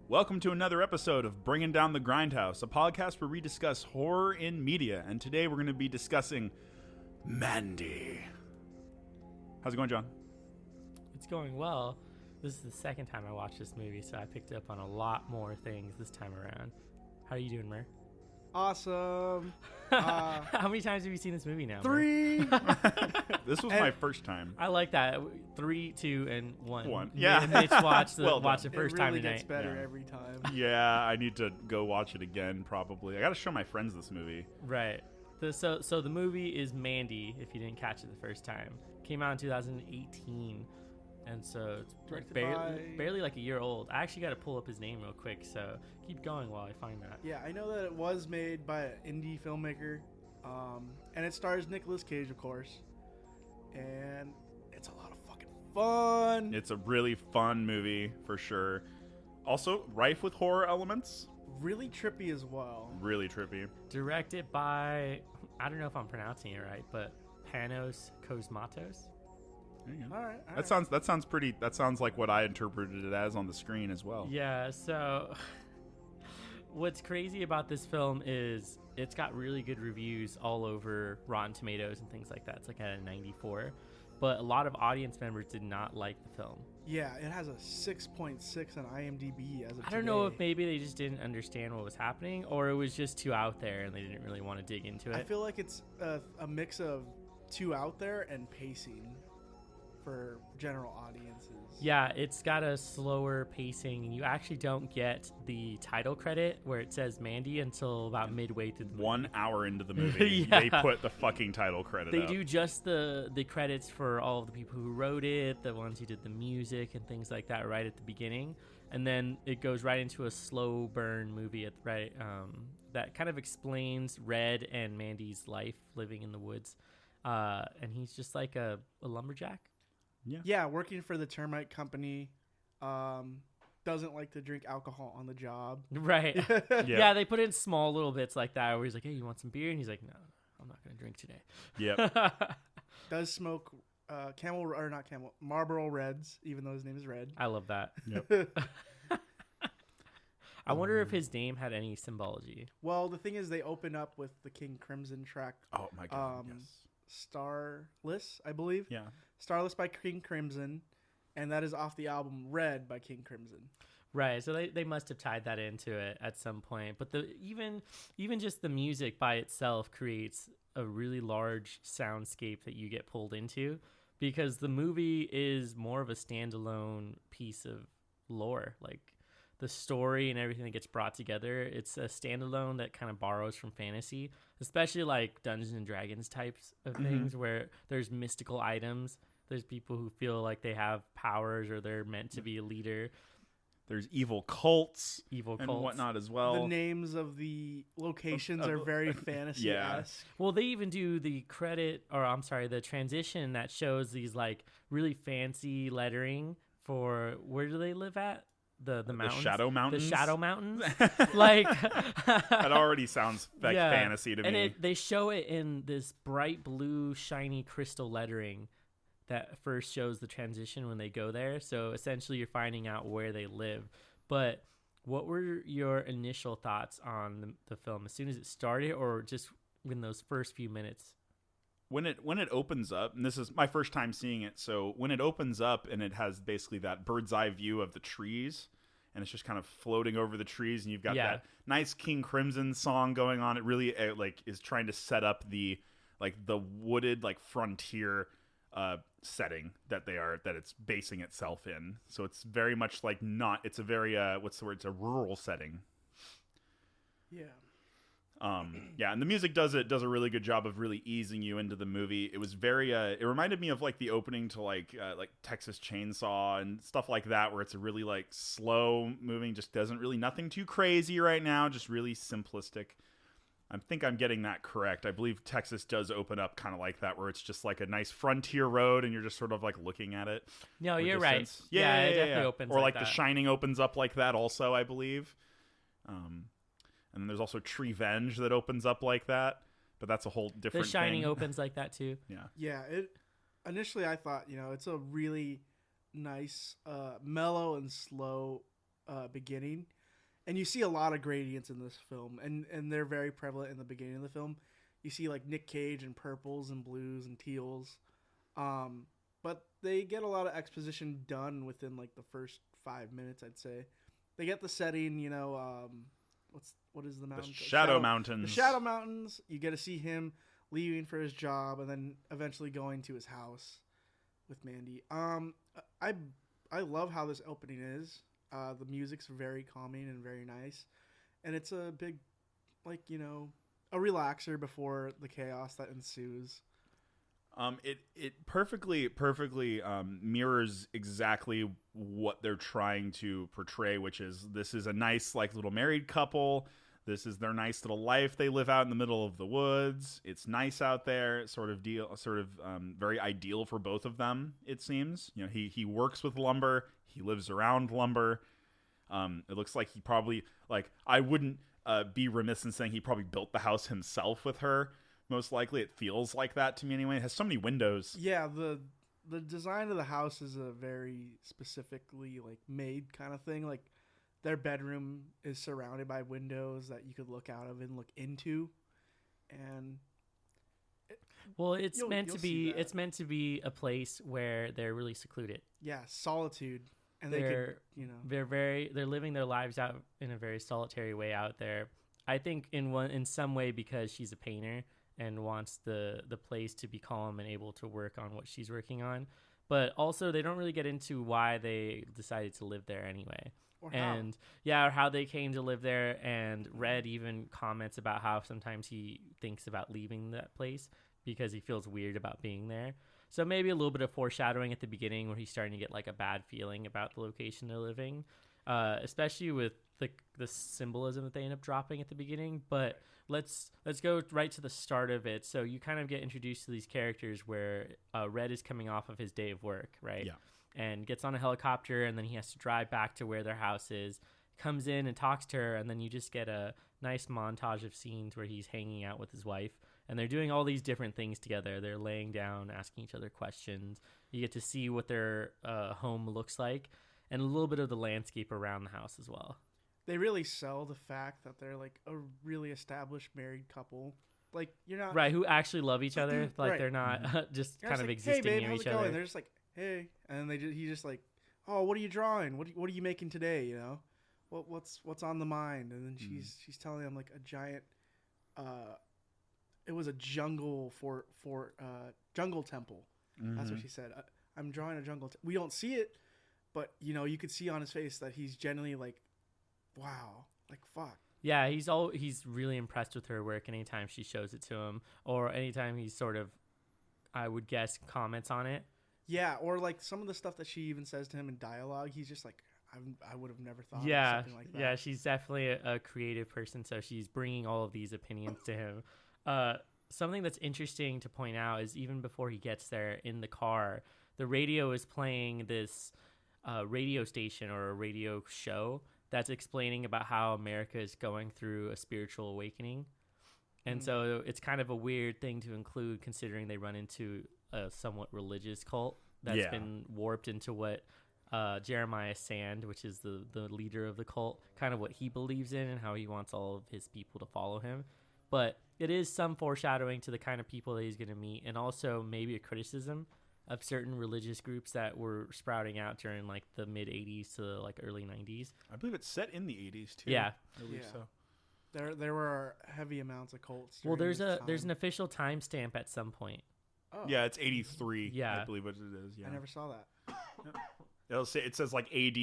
Welcome to another episode of Bringing Down the Grindhouse, a podcast where we discuss horror in media, and today we're going to be discussing Mandy. How's it going, John? It's going well. This is the second time I watched this movie, so I picked up on a lot more things this time around. How are you doing, Mer? Awesome. How many times have you seen this movie now? 3. This was my first time. I like that. 3, 2, and 1. One. Yeah. Mitch watched the, Well watched the done. first It time really tonight. gets better Yeah. every time. Yeah, I need to go watch it again, probably. I got to show my friends this movie. Right. So the movie is Mandy, if you didn't catch it the first time. Came out in 2018. And so it's Directed barely like a year old. I actually got to pull up his name real quick, so keep going while I find that. Yeah, I know that it was made by an indie filmmaker, and it stars Nicolas Cage, of course. And it's a lot of fucking fun. It's a really fun movie, for sure. Also, rife with horror elements. Really trippy as well. Really trippy. Directed by, I don't know if I'm pronouncing it right, but Panos Cosmatos. There you go. All right. That sounds pretty. That sounds like what I interpreted it as on the screen as well. Yeah, so what's crazy about this film is it's got really good reviews all over Rotten Tomatoes and things like that. It's like at a 94. But a lot of audience members did not like the film. Yeah, it has a 6.6 on IMDb as of I don't know if today. maybe they just didn't understand what was happening or it was just too out there and they didn't really want to dig into I it. feel like it's a mix of too out there and pacing for general audiences. Yeah, it's got a slower pacing, and you actually don't get the title credit where it says Mandy until about midway through the movie. 1 hour into the movie, Yeah. they put the fucking title credit They up. do just the credits for all of the people who wrote it, the ones who did the music and things like that right at the beginning, and then it goes right into a slow burn movie that kind of explains Red and Mandy's life living in the woods, and he's just like a lumberjack. Yeah, working for the termite company, doesn't like to drink alcohol on the job. Right. Yeah. Yeah, they put in small little bits like that where he's like, hey, you want some beer? And he's like, no, I'm not going to drink today. Yep. Does smoke Marlboro Reds, even though his name is Red. I love that. Yep. I wonder if his name had any symbology. Well, the thing is, they open up with the King Crimson track, Oh my god. Yes. Starless, I believe. Yeah. Starless by King Crimson, and that is off the album Red by King Crimson. Right, so they must have tied that into it at some point. But even just the music by itself creates a really large soundscape that you get pulled into because the movie is more of a standalone piece of lore. Like the story and everything that gets brought together, it's a standalone that kind of borrows from fantasy, especially like Dungeons and Dragons types of things where there's mystical items. There's people who feel like they have powers or they're meant to be a leader. There's evil cults And whatnot as well. The names of the locations are very fantasy-esque. Well, they even do the the transition that shows these like really fancy lettering for where do they live at? The mountains. Shadow Mountains? The Shadow Mountains. Like That already sounds like fantasy to me. And they show it in this bright blue, shiny crystal lettering that first shows the transition when they go there. So essentially you're finding out where they live. But what were your initial thoughts on the film as soon as it started or just in those first few minutes? When it opens up, and this is my first time seeing it, so when it opens up and it has basically that bird's eye view of the trees, and it's just kind of floating over the trees, and you've got that nice King Crimson song going on. It really is trying to set up the wooded frontier setting that it's basing itself in. So it's very much it's a very what's the word? It's a rural setting. Yeah. And the music does a really good job of really easing you into the movie. It was very it reminded me of the opening to like Texas Chainsaw and stuff like that, where it's a really slow moving, just nothing too crazy right now, just really simplistic. I think I'm getting that correct. I believe Texas does open up kind of like that, where it's just like a nice frontier road and you're just sort of looking at it. No, for you're distance. right. Yeah, it definitely opens or like The that. Shining opens up like that also, I believe. And then there's also Treevenge that opens up like that, but that's a whole different The Shining thing. opens like that too. Yeah. Yeah, initially I thought, it's a really nice, mellow and slow beginning. And you see a lot of gradients in this film, and they're very prevalent in the beginning of the film. You see like Nick Cage in purples and blues and teals. But they get a lot of exposition done within like the first 5 minutes, I'd say. They get the setting, you know, what is the mountain? The Shadow Mountains. The Shadow Mountains. You get to see him leaving for his job and then eventually going to his house with Mandy. I love how this opening is. The music's very calming and very nice. And it's a big, like, you know, a relaxer before the chaos that ensues. It perfectly mirrors exactly what they're trying to portray, which is this is a nice like little married couple. This is their nice little life they live out in the middle of the woods. It's nice out there, very ideal for both of them. It seems, you know, he works with lumber, he lives around lumber. It looks like he probably I wouldn't be remiss in saying he probably built the house himself with her. Most likely, it feels like that to me anyway. It has so many windows. Yeah, the design of the house is a very specifically like made kind of thing. Like their bedroom is surrounded by windows that you could look out of and look into, and it's meant to be a place where they're really secluded. Yeah, solitude, and they're living their lives out in a very solitary way out there. I think in some way because she's a painter and wants the place to be calm and able to work on what she's working on. But also they don't really get into why they decided to live there anyway. Or how they came to live there. And Red even comments about how sometimes he thinks about leaving that place because he feels weird about being there. So maybe a little bit of foreshadowing at the beginning where he's starting to get like a bad feeling about the location they're living, especially with the symbolism that they end up dropping at the beginning. But let's go right to the start of it. So you kind of get introduced to these characters where Red is coming off of his day of work, right? Yeah. And gets on a helicopter, and then he has to drive back to where their house is, comes in and talks to her, and then you just get a nice montage of scenes where he's hanging out with his wife, and they're doing all these different things together. They're laying down, asking each other questions. You get to see what their home looks like, and a little bit of the landscape around the house as well. They really sell the fact that they're like a really established married couple. Like you're not right who actually love each other. Like right. They're not just you're kind just of like, existing hey, babe, near how's each it going? other. They're just like, hey, and he just like, oh, what are you drawing? What are you making today? You know, what's on the mind? And then she's telling him like a giant, it was a jungle for jungle temple. Mm-hmm. That's what she said. I'm drawing a jungle. We don't see it, but you know, you could see on his face that he's genuinely like, wow. Like, fuck. Yeah, he's really impressed with her work anytime she shows it to him, or anytime he sort of, I would guess, comments on it. Yeah, or like some of the stuff that she even says to him in dialogue, he's just like, I would have never thought of something like that. Yeah, she's definitely a creative person, so she's bringing all of these opinions to him. Something that's interesting to point out is even before he gets there in the car, the radio is playing this radio station or a radio show that's explaining about how America is going through a spiritual awakening. And so it's kind of a weird thing to include considering they run into a somewhat religious cult that's been warped into what Jeremiah Sand, which is the leader of the cult, kind of what he believes in and how he wants all of his people to follow him. But it is some foreshadowing to the kind of people that he's going to meet, and also maybe a criticism of certain religious groups that were sprouting out during like the mid 80s to like early 90s. I believe it's set in the 80s too. Yeah. I believe so. There were heavy amounts of cults. Well, there's an official timestamp at some point. Oh. Yeah, it's 83. Yeah. I believe what it is. Yeah. I never saw that. It says like AD,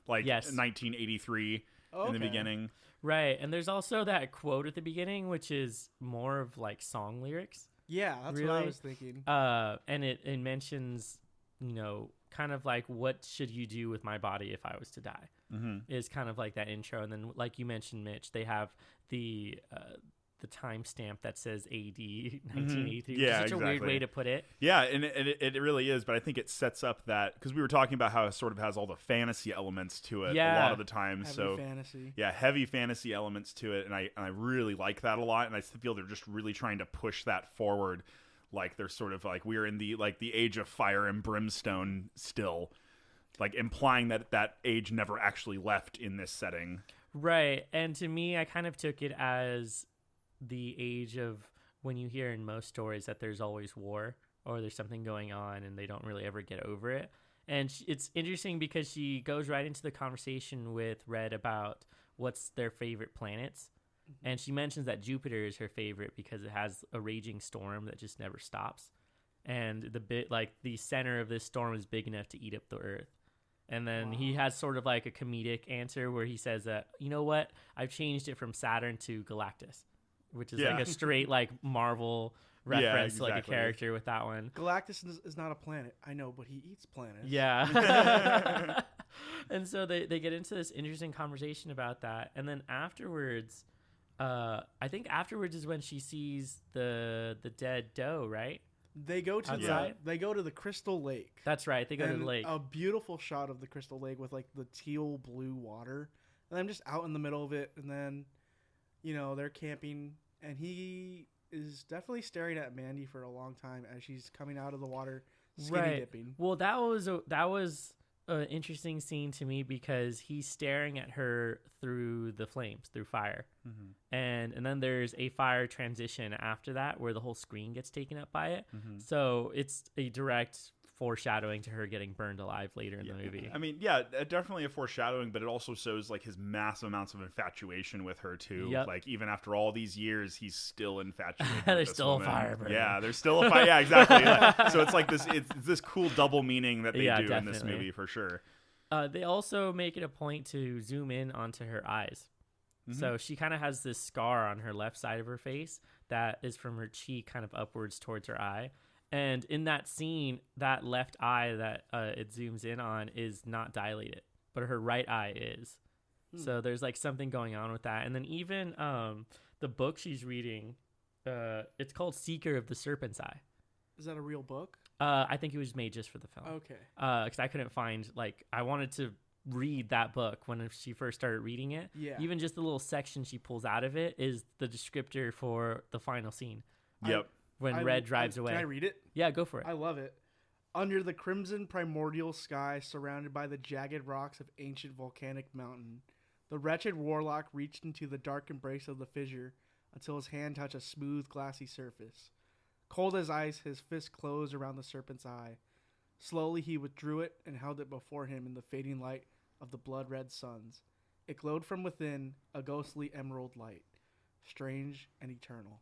like 1983 in the beginning. Right. And there's also that quote at the beginning, which is more of like song lyrics. Yeah, that's what I was thinking. And it mentions, you know, kind of like, what should you do with my body if I was to die? Mm-hmm. Is kind of like that intro. And then, like you mentioned, Mitch, they have the timestamp that says AD 1983. Yeah, such a weird way to put it. Yeah, and it really is. But I think it sets up that, because we were talking about how it sort of has all the fantasy elements to it a lot of the time. Heavy fantasy. Yeah, heavy fantasy elements to it, and I really like that a lot. And I feel they're just really trying to push that forward. Like they're sort of like we're in the age of fire and brimstone still, like implying that age never actually left in this setting. Right. And to me, I kind of took it as the age of when you hear in most stories that there's always war or there's something going on and they don't really ever get over it. And it's interesting because she goes right into the conversation with Red about what's their favorite planets. And she mentions that Jupiter is her favorite because it has a raging storm that just never stops. And the center of this storm is big enough to eat up the Earth. And then he has sort of like a comedic answer where he says that, you know what? I've changed it from Saturn to Galactus, which is like a straight like Marvel reference to like a character with that one. Galactus is not a planet. I know, but he eats planets. Yeah. And so they get into this interesting conversation about that. And then afterwards, I think afterwards is when she sees the dead doe, right? They go to the Crystal Lake. That's right. They go to the lake. A beautiful shot of the Crystal Lake with like the teal blue water. And I'm just out in the middle of it, and then, they're camping, and he is definitely staring at Mandy for a long time as she's coming out of the water, skinny dipping. Well, that was an interesting scene to me because he's staring at her through the flames, through fire. Mm-hmm. And then there's a fire transition after that where the whole screen gets taken up by it. Mm-hmm. So it's a direct foreshadowing to her getting burned alive later in the movie. I mean, definitely a foreshadowing, but it also shows like his massive amounts of infatuation with her too. Yep. Like even after all these years, he's still infatuated. There's still a fire burner. Yeah, there's still a fire. Yeah, exactly. So it's like this. It's this cool double meaning that they do definitely. In this movie for sure. They also make it a point to zoom in onto her eyes. Mm-hmm. So she kind of has this scar on her left side of her face that is from her cheek kind of upwards towards her eye. And in that scene, that left eye that it zooms in on is not dilated, but her right eye is. So there's like something going on with that. And then even the book she's reading, it's called Seeker of the Serpent's Eye. Is that a real book? I think it was made just for the film. Okay. Because I couldn't find, I wanted to read that book when she first started reading it. Yeah. Even just the little section she pulls out of it is the descriptor for the final scene. Yep. When Red drives away. Can I read it? Yeah, go for it. I love it. Under the crimson primordial sky, surrounded by the jagged rocks of ancient volcanic mountain, the wretched warlock reached into the dark embrace of the fissure until his hand touched a smooth, glassy surface. Cold as ice, his fist closed around the serpent's eye. Slowly he withdrew it and held it before him in the fading light of the blood-red suns. It glowed from within, a ghostly emerald light, strange and eternal.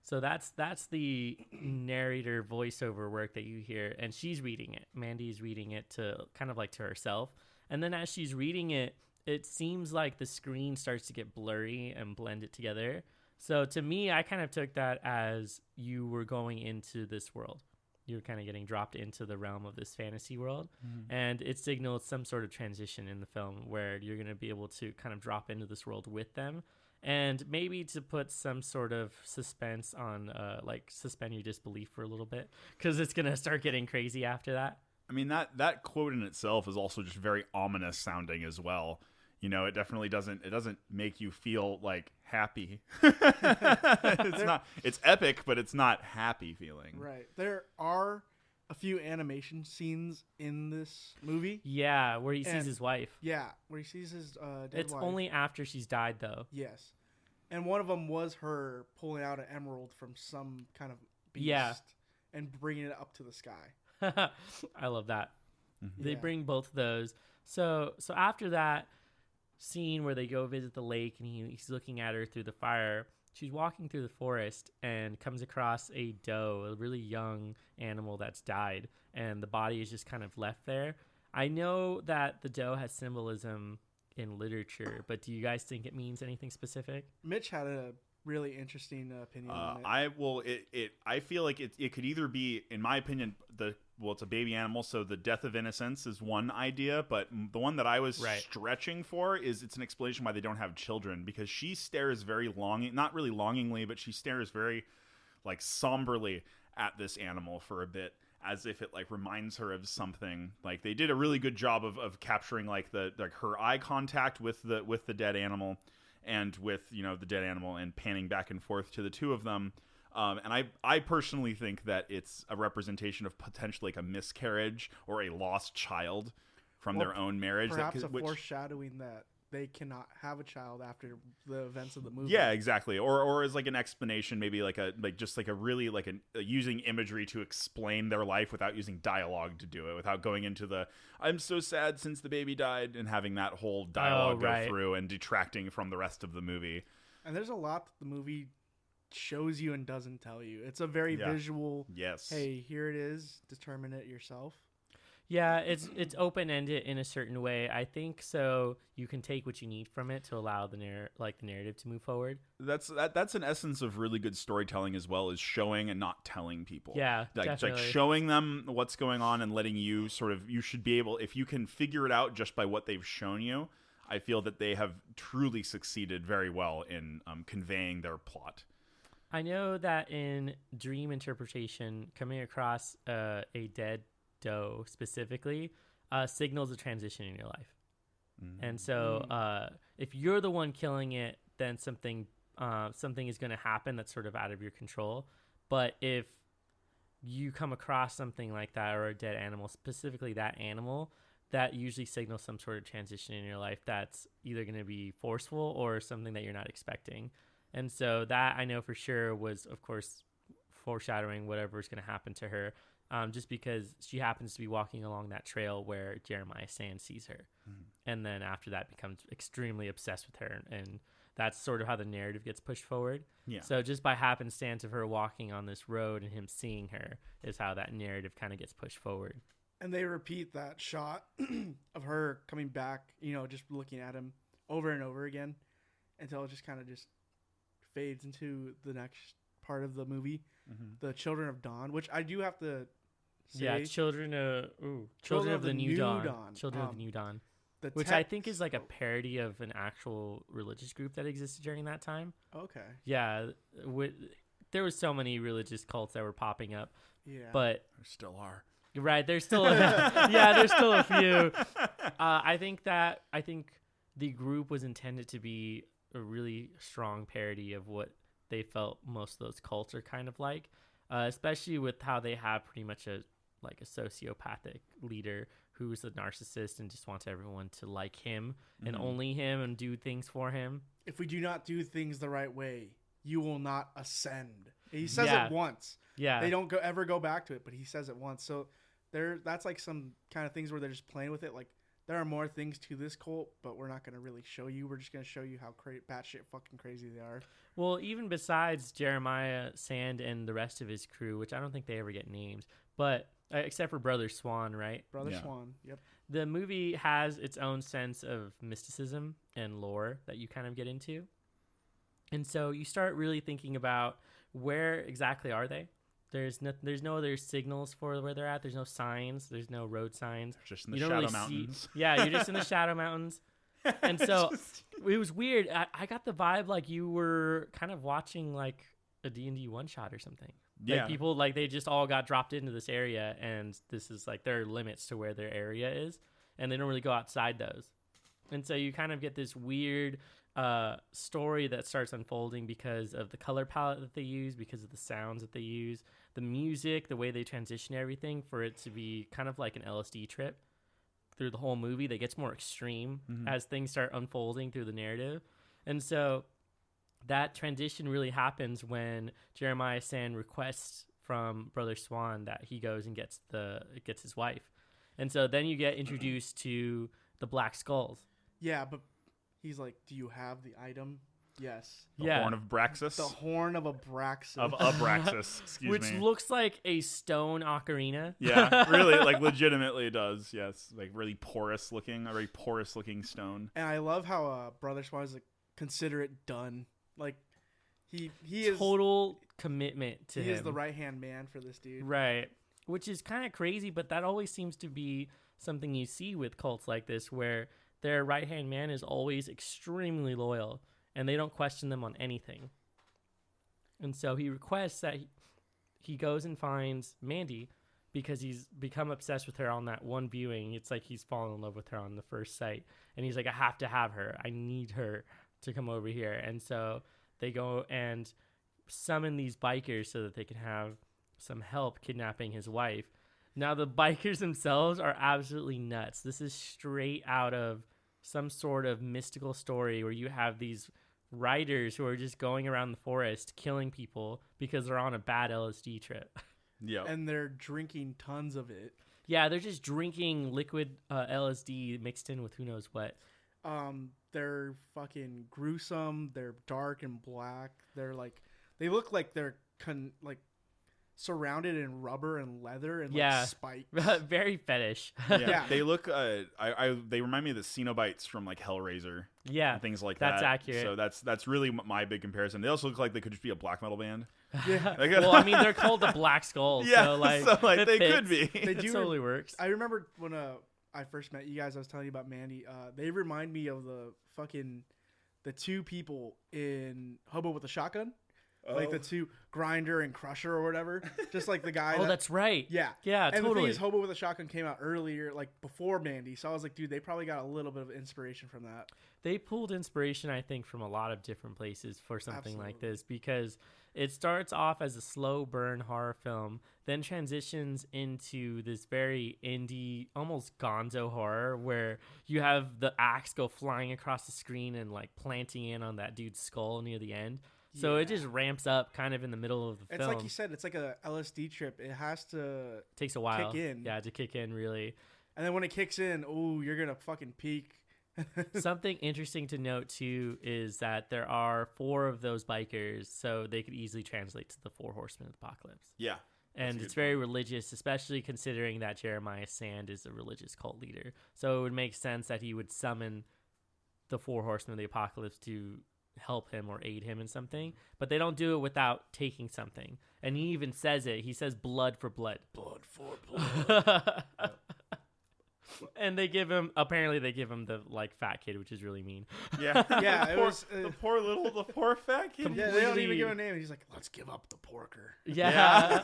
So that's the narrator voiceover work that you hear, and she's reading it. Mandy's reading it to kind of like to herself. And then as she's reading it, it seems like the screen starts to get blurry and blend it together. So to me, I kind of took that as you were going into this world. You're kind of getting dropped into the realm of this fantasy world. Mm-hmm. And it signals some sort of transition in the film where you're going to be able to kind of drop into this world with them. And maybe to put some sort of suspense on, suspend your disbelief for a little bit, because it's going to start getting crazy after that. I mean, that quote in itself is also just very ominous sounding as well. It definitely doesn't make you feel like happy. It's epic, but it's not happy feeling. Right. There are a few animation scenes in this movie. Yeah, where he sees his wife. Yeah, where he sees his dead wife. It's only after she's died, though. Yes. And one of them was her pulling out an emerald from some kind of beast and bringing it up to the sky. I love that. Mm-hmm. They bring both of those. So after that scene where they go visit the lake and he's looking at her through the fire, she's walking through the forest and comes across a doe, a really young animal that's died, and the body is just kind of left there. I know that the doe has symbolism in literature, but do you guys think it means anything specific? Mitch had a really interesting opinion on it. I feel like it could either be, in my opinion, it's a baby animal, so the death of innocence is one idea, but the one that I was stretching for is it's an explanation why they don't have children, because she stares very not really longingly, but she stares very like somberly at this animal for a bit, as if it like reminds her of something. Like they did a really good job of capturing like her eye contact with the dead animal and with the dead animal, and panning back and forth to the two of them. And I personally think that it's a representation of potentially like a miscarriage or a lost child from their own marriage. Perhaps foreshadowing that they cannot have a child after the events of the movie. Yeah, exactly. Or as like an explanation, maybe like a really like using imagery to explain their life without using dialogue to do it, without going into the I'm so sad since the baby died and having that whole dialogue go through and detracting from the rest of the movie. And there's a lot that the movie shows you and doesn't tell you. It's a very visual. Yes. Hey, here it is. Determine it yourself. Yeah, it's open-ended in a certain way. I think so you can take what you need from it to allow the narrative to move forward. That's an essence of really good storytelling as well, is showing and not telling people. Yeah, like showing them what's going on and letting you you should be able, if you can figure it out just by what they've shown you, I feel that they have truly succeeded very well in conveying their plot. I know that in dream interpretation, coming across a dead doe specifically signals a transition in your life. And so if you're the one killing it, then something is going to happen that's sort of out of your control. But if you come across something like that, or a dead animal, specifically that animal, that usually signals some sort of transition in your life that's either going to be forceful or something that you're not expecting. And so that I know for sure was, of course, foreshadowing whatever's going to happen to her. Just because she happens to be walking along that trail where Jeremiah Sand sees her. And then after that becomes extremely obsessed with her. And that's sort of how the narrative gets pushed forward. Yeah. So just by happenstance of her walking on this road and him seeing her is how that narrative kind of gets pushed forward. And they repeat that shot of her coming back, just looking at him over and over again until it just kind of just fades into the next part of the movie. The Children of Dawn, which I do have to say. Yeah, Children of the New Dawn. Children of the New Dawn. Which I think is like a parody of an actual religious group that existed during that time. Okay. Yeah. There was so many religious cults that were popping up. Yeah. But there still are. Right. There's still there's still a few. I think the group was intended to be a really strong parody of what they felt most of those cults are kind of like, especially with how they have pretty much a sociopathic leader who's a narcissist and just wants everyone to like him and only him and do things for him. If we do not do things the right way, you will not ascend. He says it once. Yeah. They don't ever go back to it, but he says it once. So that's like some kind of things where they're just playing with it. Like, there are more things to this cult, but we're not going to really show you. We're just going to show you how batshit fucking crazy they are. Well, even besides Jeremiah Sand and the rest of his crew, which I don't think they ever get named, but except for Brother Swan, right? Brother Swan, yep. The movie has its own sense of mysticism and lore that you kind of get into. And so you start really thinking about where exactly are they? There's no other signals for where they're at. There's no signs. There's no road signs. They're just in the Shadow Mountains. Yeah, you're just in the Shadow Mountains. And so it was weird. I got the vibe like you were kind of watching like a D&D one-shot or something. Yeah. Like people, like they just all got dropped into this area, and this is like there are limits to where their area is, and they don't really go outside those. And so you kind of get this weird story that starts unfolding because of the color palette that they use, because of the sounds that they use, the music, the way they transition everything for it to be kind of like an LSD trip through the whole movie that gets more extreme as things start unfolding through the narrative. And so that transition really happens when Jeremiah Sand requests from Brother Swan that he goes and gets his wife. And so then you get introduced to the Black Skulls. Yeah, but he's like, do you have the item? Yes. The Horn of Braxis? The Horn of Abraxas. Of Abraxas, excuse me. Which looks like a stone ocarina. Yeah, really, like legitimately does, yes. Like really porous looking, a very porous looking stone. And I love how Brother Swan is like, consider it done. Like, he is... Total commitment to him. He is the right-hand man for this dude. Right. Which is kind of crazy, but that always seems to be something you see with cults like this, where their right-hand man is always extremely loyal, and they don't question them on anything. And so he requests that he goes and finds Mandy because he's become obsessed with her on that one viewing. It's like he's fallen in love with her on the first sight. And he's like, I have to have her. I need her to come over here. And so they go and summon these bikers so that they can have some help kidnapping his wife. Now, the bikers themselves are absolutely nuts. This is straight out of some sort of mystical story where you have these writers who are just going around the forest killing people because they're on a bad LSD trip. Yeah. And they're drinking tons of it. Yeah, they're just drinking liquid LSD mixed in with who knows what. They're fucking gruesome. They're dark and black. They're like, they look like they're surrounded in rubber and leather and like spikes. Very fetish. Yeah. They look. They remind me of the Cenobites from like Hellraiser. Yeah, and things like that's that. accurate. So that's really my big comparison. They also look like they could just be a black metal band. Yeah. Well, I mean, they're called the Black Skulls. Yeah, so like they fits. could be. They It totally works. I remember when I first met you guys, I was telling you about Mandy. They remind me of the two people in Hobo with a Shotgun. Like the two, Grinder and Crusher or whatever. Just like the guy. That's right. Yeah. Yeah, and totally. the thing is, Hobo with a Shotgun came out earlier, like before Mandy. So I was like, dude, they probably got a little bit of inspiration from that. They pulled inspiration, I think, from a lot of different places for something like this, because it starts off as a slow burn horror film, then transitions into this very indie, almost gonzo horror where you have the axe go flying across the screen and like planting in on that dude's skull near the end. So it just ramps up kind of in the middle of the film. It's like you said, it's like a LSD trip. It has to takes a while. kick in. Yeah, to kick in, really. And then when it kicks in, oh, you're going to fucking peak. Something interesting to note, too, is that there are 4 of those bikers, so they could easily translate to the 4 horsemen of the apocalypse. Yeah. And it's very religious, especially considering that Jeremiah Sand is a religious cult leader. So it would make sense that he would summon the 4 horsemen of the apocalypse to help him or aid him in something. But they don't do it without taking something. And he even says it. He says blood for blood. Blood for blood. And they give him the like fat kid, which is really mean. Yeah. Yeah, the poor fat kid. Yeah, they don't even give a name. He's like, let's give up the porker. Yeah.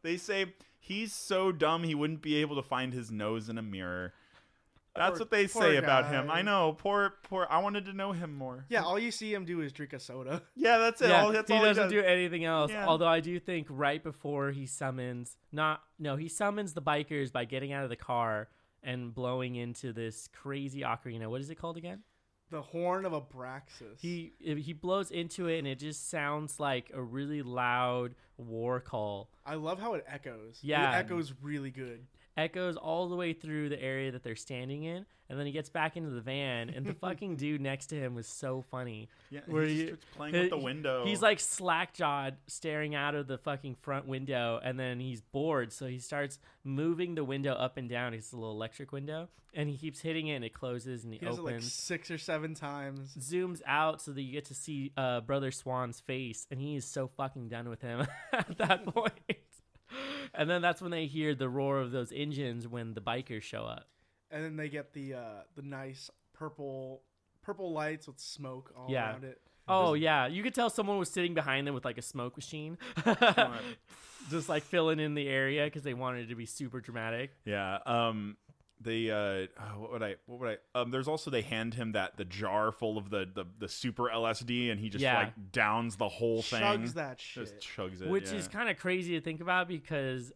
They say he's so dumb he wouldn't be able to find his nose in a mirror. That's what they say about him. I know. Poor. I wanted to know him more. Yeah, all you see him do is drink a soda. Yeah, that's it. Yeah, That's he all doesn't do anything else. Yeah. Although I do think right before he summons the bikers by getting out of the car and blowing into this crazy ocarina. What is it called again? The horn of Abraxas. He blows into it and it just sounds like a really loud war call. I love how it echoes. Yeah. It echoes really good. Echoes all the way through the area that they're standing in, and then he gets back into the van, and the fucking dude next to him was so funny. Yeah, he starts playing with the window. He's like slack-jawed, staring out of the fucking front window, and then he's bored, so he starts moving the window up and down. It's a little electric window, and he keeps hitting it, and it closes, and he does opens. it like 6 or 7 times. Zooms out so that you get to see Brother Swan's face, and he is so fucking done with him at that point. And then that's when they hear the roar of those engines when the bikers show up. And then they get the nice purple lights with smoke all around it. Oh, yeah. You could tell someone was sitting behind them with like a smoke machine. Just like filling in the area because they wanted it to be super dramatic. Yeah. There's also, they hand him the jar full of the super LSD, and he just like downs the whole thing. Chugs that shit. Just chugs it. Which is kind of crazy to think about because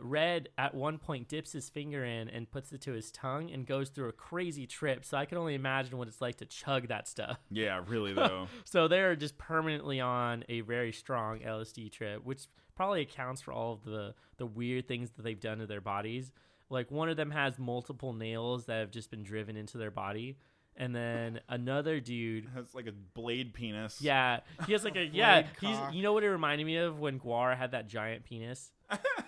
Red at one point dips his finger in and puts it to his tongue and goes through a crazy trip. So I can only imagine what it's like to chug that stuff. Yeah, really though. So they're just permanently on a very strong LSD trip, which probably accounts for all of the weird things that they've done to their bodies. Like one of them has multiple nails that have just been driven into their body. And then another dude has like a blade penis. Yeah. He has like a, you know what it reminded me of when Guar had that giant penis?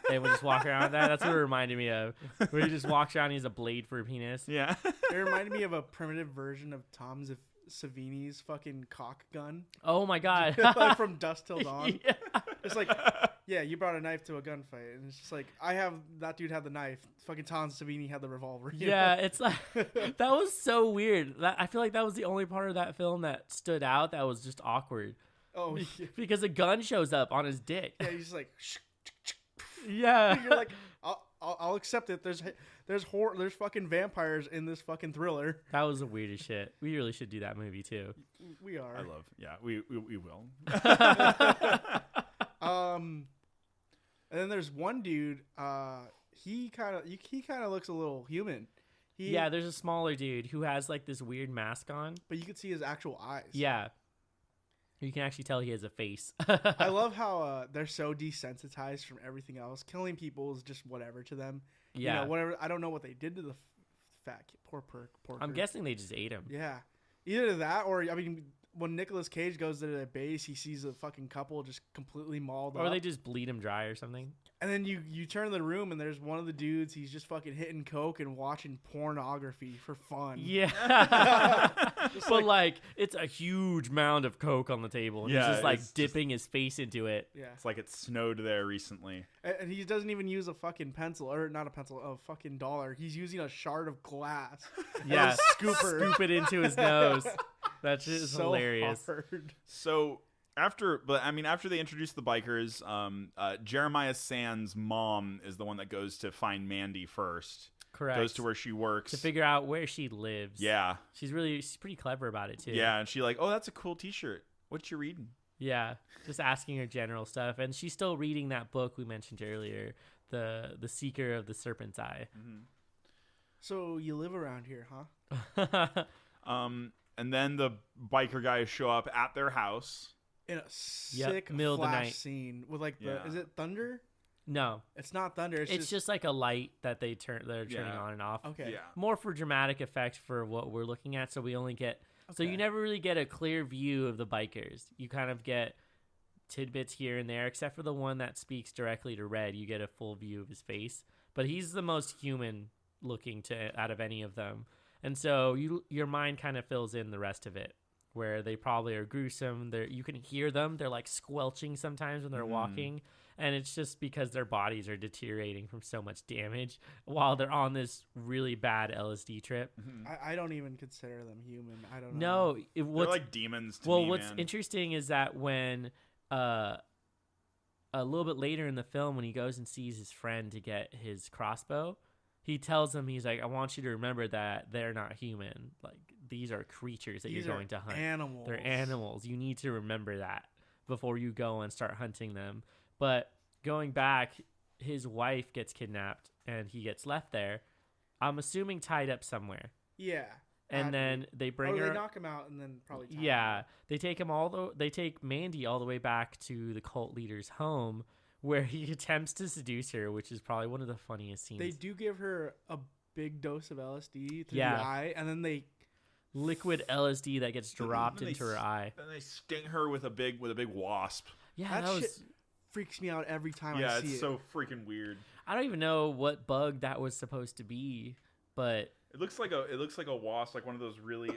They would just walk around with that. That's what it reminded me of. Where he just walks around and he has a blade for a penis. Yeah. It reminded me of a primitive version of Tom Savini's fucking cock gun. Oh my God. Like from Dusk Till Dawn. Yeah. It's like, yeah, you brought a knife to a gunfight, and it's just like, that dude had the knife. Fucking Tom Savini had the revolver. Yeah, it's like, that was so weird. I feel like that was the only part of that film that stood out that was just awkward. Oh, yeah. Because a gun shows up on his dick. Yeah, he's just like, yeah. You're like, I'll accept it. There's fucking vampires in this fucking thriller. That was the weirdest shit. We really should do that movie too. We are. I love. Yeah, we will. And then there's one dude. He kind of looks a little human. There's a smaller dude who has like this weird mask on. But you could see his actual eyes. Yeah. You can actually tell he has a face. I love how they're so desensitized from everything else. Killing people is just whatever to them. Yeah. You know, whatever. I don't know what they did to the fat kid. Poor I'm guessing they just ate him. Yeah. Either that or, I mean, when Nicolas Cage goes to the base, he sees a fucking couple just completely mauled up. Or they just bleed him dry or something. And then you turn the room and there's one of the dudes, he's just fucking hitting coke and watching pornography for fun. Yeah. But like it's a huge mound of coke on the table and he's just like dipping his face into it. Yeah. It's like it snowed there recently. And he doesn't even use a fucking pencil, or not a pencil, a fucking dollar. He's using a shard of glass. Yeah. Scooper. Scoop it into his nose. That shit is so hilarious. Hard. So after they introduce the bikers, Jeremiah Sand's mom is the one that goes to find Mandy first. Correct. Goes to where she works to figure out where she lives. Yeah. She's pretty clever about it too. Yeah, and she like, oh, that's a cool T-shirt. What you reading? Yeah, just asking her general stuff, and she's still reading that book we mentioned earlier, the Seeker of the Serpent's Eye. Mm-hmm. So you live around here, huh? And then the biker guys show up at their house in a sick middle of the flash night scene with like is it thunder? No, it's not thunder. It's just like a light that they're turning on and off. Okay, yeah. More for dramatic effect for what we're looking at, so we only get so you never really get a clear view of the bikers. You kind of get tidbits here and there, except for the one that speaks directly to Red. You get a full view of his face, but he's the most human looking out of any of them. And so your mind kind of fills in the rest of it, where they probably are gruesome. You can hear them. They're like squelching sometimes when they're walking. And it's just because their bodies are deteriorating from so much damage while they're on this really bad LSD trip. I don't even consider them human. I don't know. No. They're like demons to me, Well, what's interesting is that when a little bit later in the film, when he goes and sees his friend to get his crossbow, he tells him, he's like, I want you to remember that they're not human. Like, these are creatures that you're going to hunt. Animals. They're animals. You need to remember that before you go and start hunting them. But going back, his wife gets kidnapped and he gets left there. I'm assuming tied up somewhere. Yeah. And then they bring her. They knock him out and then probably tie him. Him. They take they take Mandy all the way back to the cult leader's home, where he attempts to seduce her, which is probably one of the funniest scenes. They do give her a big dose of LSD through the eye, and then they liquid LSD that gets dropped into her eye. Then they sting her with a big wasp. Yeah, that shit freaks me out every time I see it. Yeah, it's so freaking weird. I don't even know what bug that was supposed to be, but it looks like a wasp, like one of those really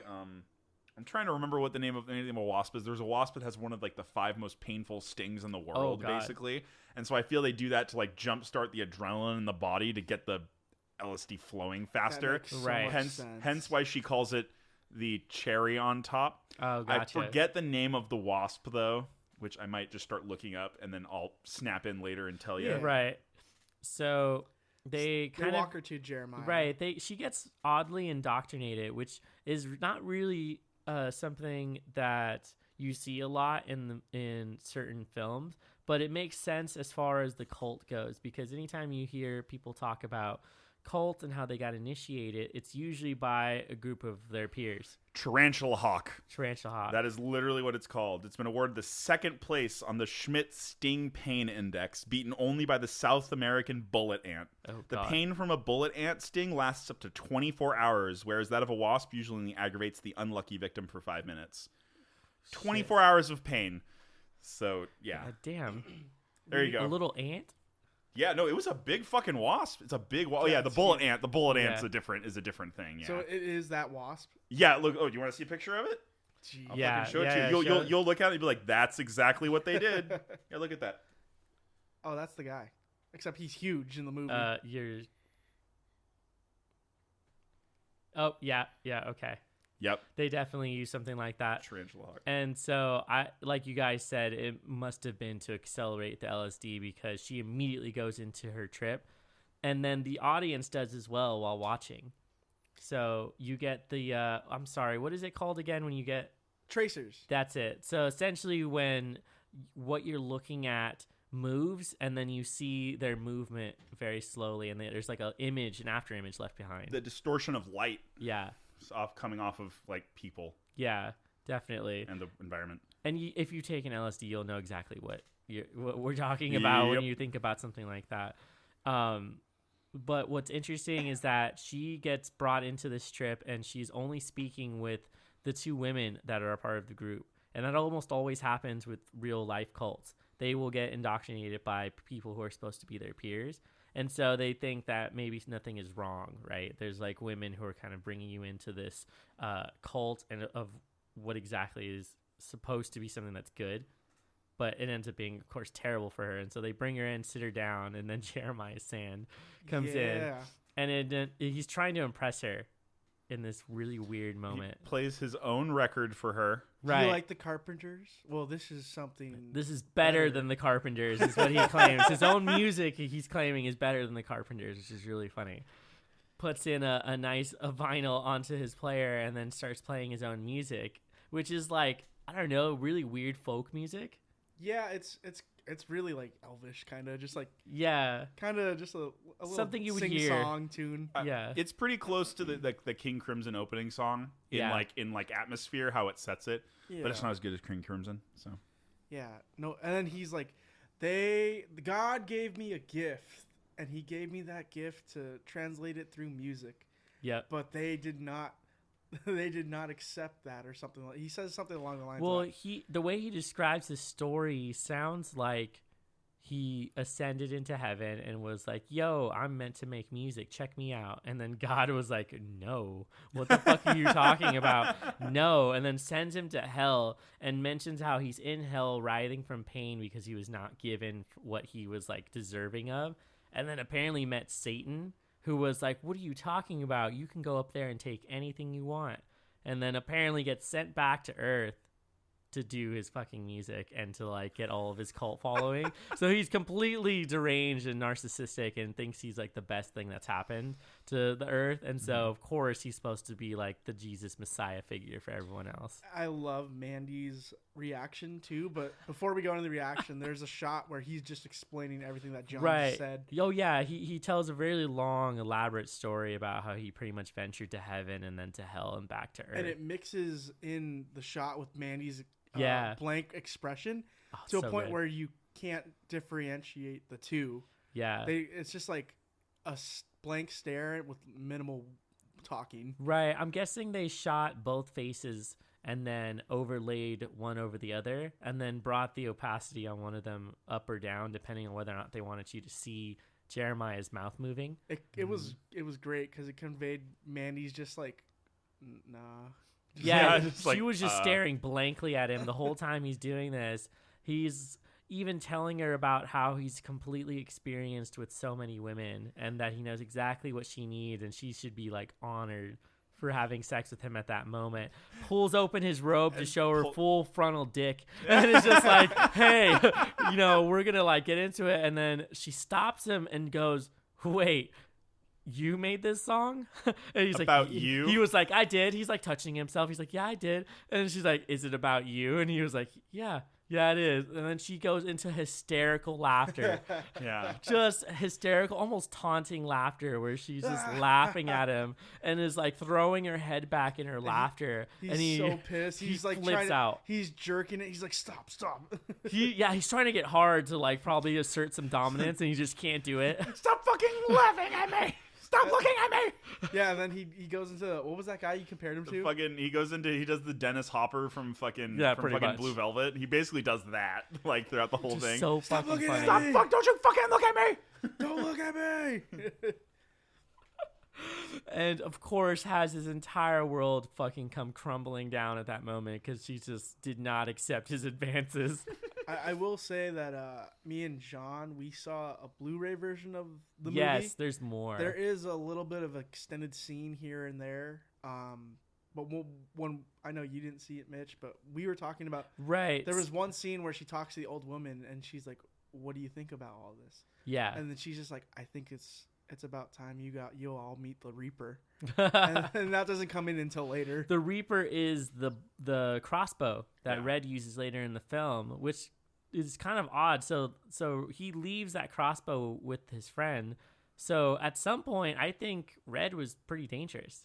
I'm trying to remember what the name of a wasp is. There's a wasp that has one of like the 5 most painful stings in the world, basically. And so I feel they do that to like jumpstart the adrenaline in the body to get the LSD flowing faster. Right. Hence why she calls it the cherry on top. Oh, gotcha. I forget the name of the wasp though, which I might just start looking up and then I'll snap in later and tell you. Yeah. Right. So they walk her to Jeremiah. Right. She gets oddly indoctrinated, which is not really something that you see a lot in certain films, but it makes sense as far as the cult goes, because anytime you hear people talk about cult and how they got initiated, it's usually by a group of their peers. Tarantula Hawk. That is literally what it's called. It's been awarded the 2nd place on the Schmidt Sting Pain Index, beaten only by the South American bullet ant. The pain from a bullet ant sting lasts up to 24 hours, whereas that of a wasp usually aggravates the unlucky victim for 5 minutes. 24 hours of pain. So, yeah. God damn. There you go. A little ant? Yeah, no, it was a big fucking wasp. It's a big wasp. Oh, yeah, the bullet ant. The bullet ant is a different thing, yeah. So it is that wasp? Yeah, look. Oh, do you want to see a picture of it? I'll fucking show it to you. You'll look at it and be like, that's exactly what they did. Yeah, look at that. Oh, that's the guy. Except he's huge in the movie. Oh, yeah, okay. Yep. They definitely use something like that. Tarantula Hawk. And so, like you guys said, it must have been to accelerate the LSD, because she immediately goes into her trip. And then the audience does as well while watching. So you get the, I'm sorry, what is it called again when you get? Tracers. That's it. So essentially what you're looking at moves, and then you see their movement very slowly, and there's like an after image left behind. The distortion of light. Yeah. Coming off of like people. Yeah, definitely. And the environment. And if you take an LSD, you'll know exactly what we're talking about when you think about something like that. But what's interesting is that she gets brought into this trip, and she's only speaking with the 2 women that are a part of the group. And that almost always happens with real life cults. They will get indoctrinated by people who are supposed to be their peers. And so they think that maybe nothing is wrong, right? There's like women who are kind of bringing you into this cult and of what exactly is supposed to be something that's good. But it ends up being, of course, terrible for her. And so they bring her in, sit her down, and then Jeremiah Sand comes in. And he's trying to impress her in this really weird moment. He plays his own record for her. Right. Do you like the Carpenters? Well, this is something... This is better than the Carpenters, is what he claims. His own music, he's claiming, is better than the Carpenters, which is really funny. Puts in a nice vinyl onto his player and then starts playing his own music, which is like, I don't know, really weird folk music. Yeah, it's really like Elvish, kind of just like kind of just a little something you would sing hear song tune. It's pretty close to the King Crimson opening song in like atmosphere, how it sets it, but it's not as good as King Crimson. So and then he's like, God gave me a gift, and he gave me that gift to translate it through music. But they did not accept that, or something like. He says something along the lines. Well, the way he describes his story sounds like he ascended into heaven and was like, "Yo, I'm meant to make music. Check me out." And then God was like, "No, what the fuck are you talking about? No." And then sends him to hell and mentions how he's in hell, writhing from pain because he was not given what he was like deserving of. And then apparently met Satan, who was like, "What are you talking about? You can go up there and take anything you want." And then apparently gets sent back to Earth to do his fucking music and to like get all of his cult following. So he's completely deranged and narcissistic and thinks he's like the best thing that's happened to the Earth. And so of course he's supposed to be like the Jesus Messiah figure for everyone else. I love Mandy's reaction too, but before we go into the reaction, there's a shot where he's just explaining everything that John just said. Oh yeah, he tells a really long, elaborate story about how he pretty much ventured to heaven and then to hell and back to Earth. And it mixes in the shot with Mandy's blank expression to a point where you can't differentiate the two. It's just like a blank stare with minimal talking. Right. I'm guessing they shot both faces and then overlaid one over the other and then brought the opacity on one of them up or down depending on whether or not they wanted you to see Jeremiah's mouth moving. It was great because it conveyed Mandy's just like, nah. She was just staring blankly at him the whole time he's doing this. He's even telling her about how he's completely experienced with so many women and that he knows exactly what she needs and she should be like honored for having sex with him at that moment. Pulls open his robe to show her full frontal dick and it's just like, hey, we're gonna like get into it. And then she stops him and goes, wait, you made this song? And he's about like, you? He was like, I did. He's like touching himself. He's like, yeah, I did. And she's like, is it about you? And he was like, yeah, it is. And then she goes into hysterical laughter. Just hysterical, almost taunting laughter where she's just laughing at him and is like throwing her head back in her laughter. He's so pissed. He's like flips out. He's jerking it. He's like, stop. He's trying to get hard to like probably assert some dominance and he just can't do it. Stop fucking laughing at me. Stop looking at me! Yeah, and then he goes into what was that guy you compared him to? He does the Dennis Hopper from fucking Blue Velvet. He basically does that like throughout the whole thing. So fucking funny. Don't you fucking look at me! Don't look at me! And of course has his entire world fucking come crumbling down at that moment because she just did not accept his advances. I will say that me and John, we saw a Blu-ray version of the movie. Yes, there's more. There is a little bit of extended scene here and there. But when I know you didn't see it, Mitch, but we were talking about there was one scene where she talks to the old woman and she's like, "What do you think about all this?" Yeah, and then she's just like, "I think it's about time you'll all meet the Reaper," and that doesn't come in until later. The Reaper is the crossbow that Red uses later in the film, which is kind of odd. So he leaves that crossbow with his friend. So at some point, I think Red was pretty dangerous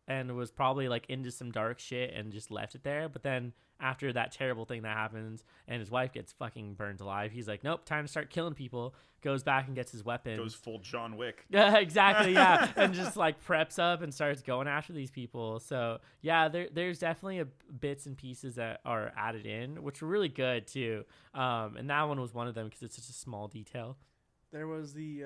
and was probably like into some dark shit and just left it there. But then after that terrible thing that happens and his wife gets fucking burned alive, he's like, nope, time to start killing people. Goes back and gets his weapons. Goes full John Wick. Yeah, exactly. Yeah. And just like preps up and starts going after these people. So yeah, there's definitely bits and pieces that are added in, which are really good too. And that one was one of them because it's just a small detail. There was the,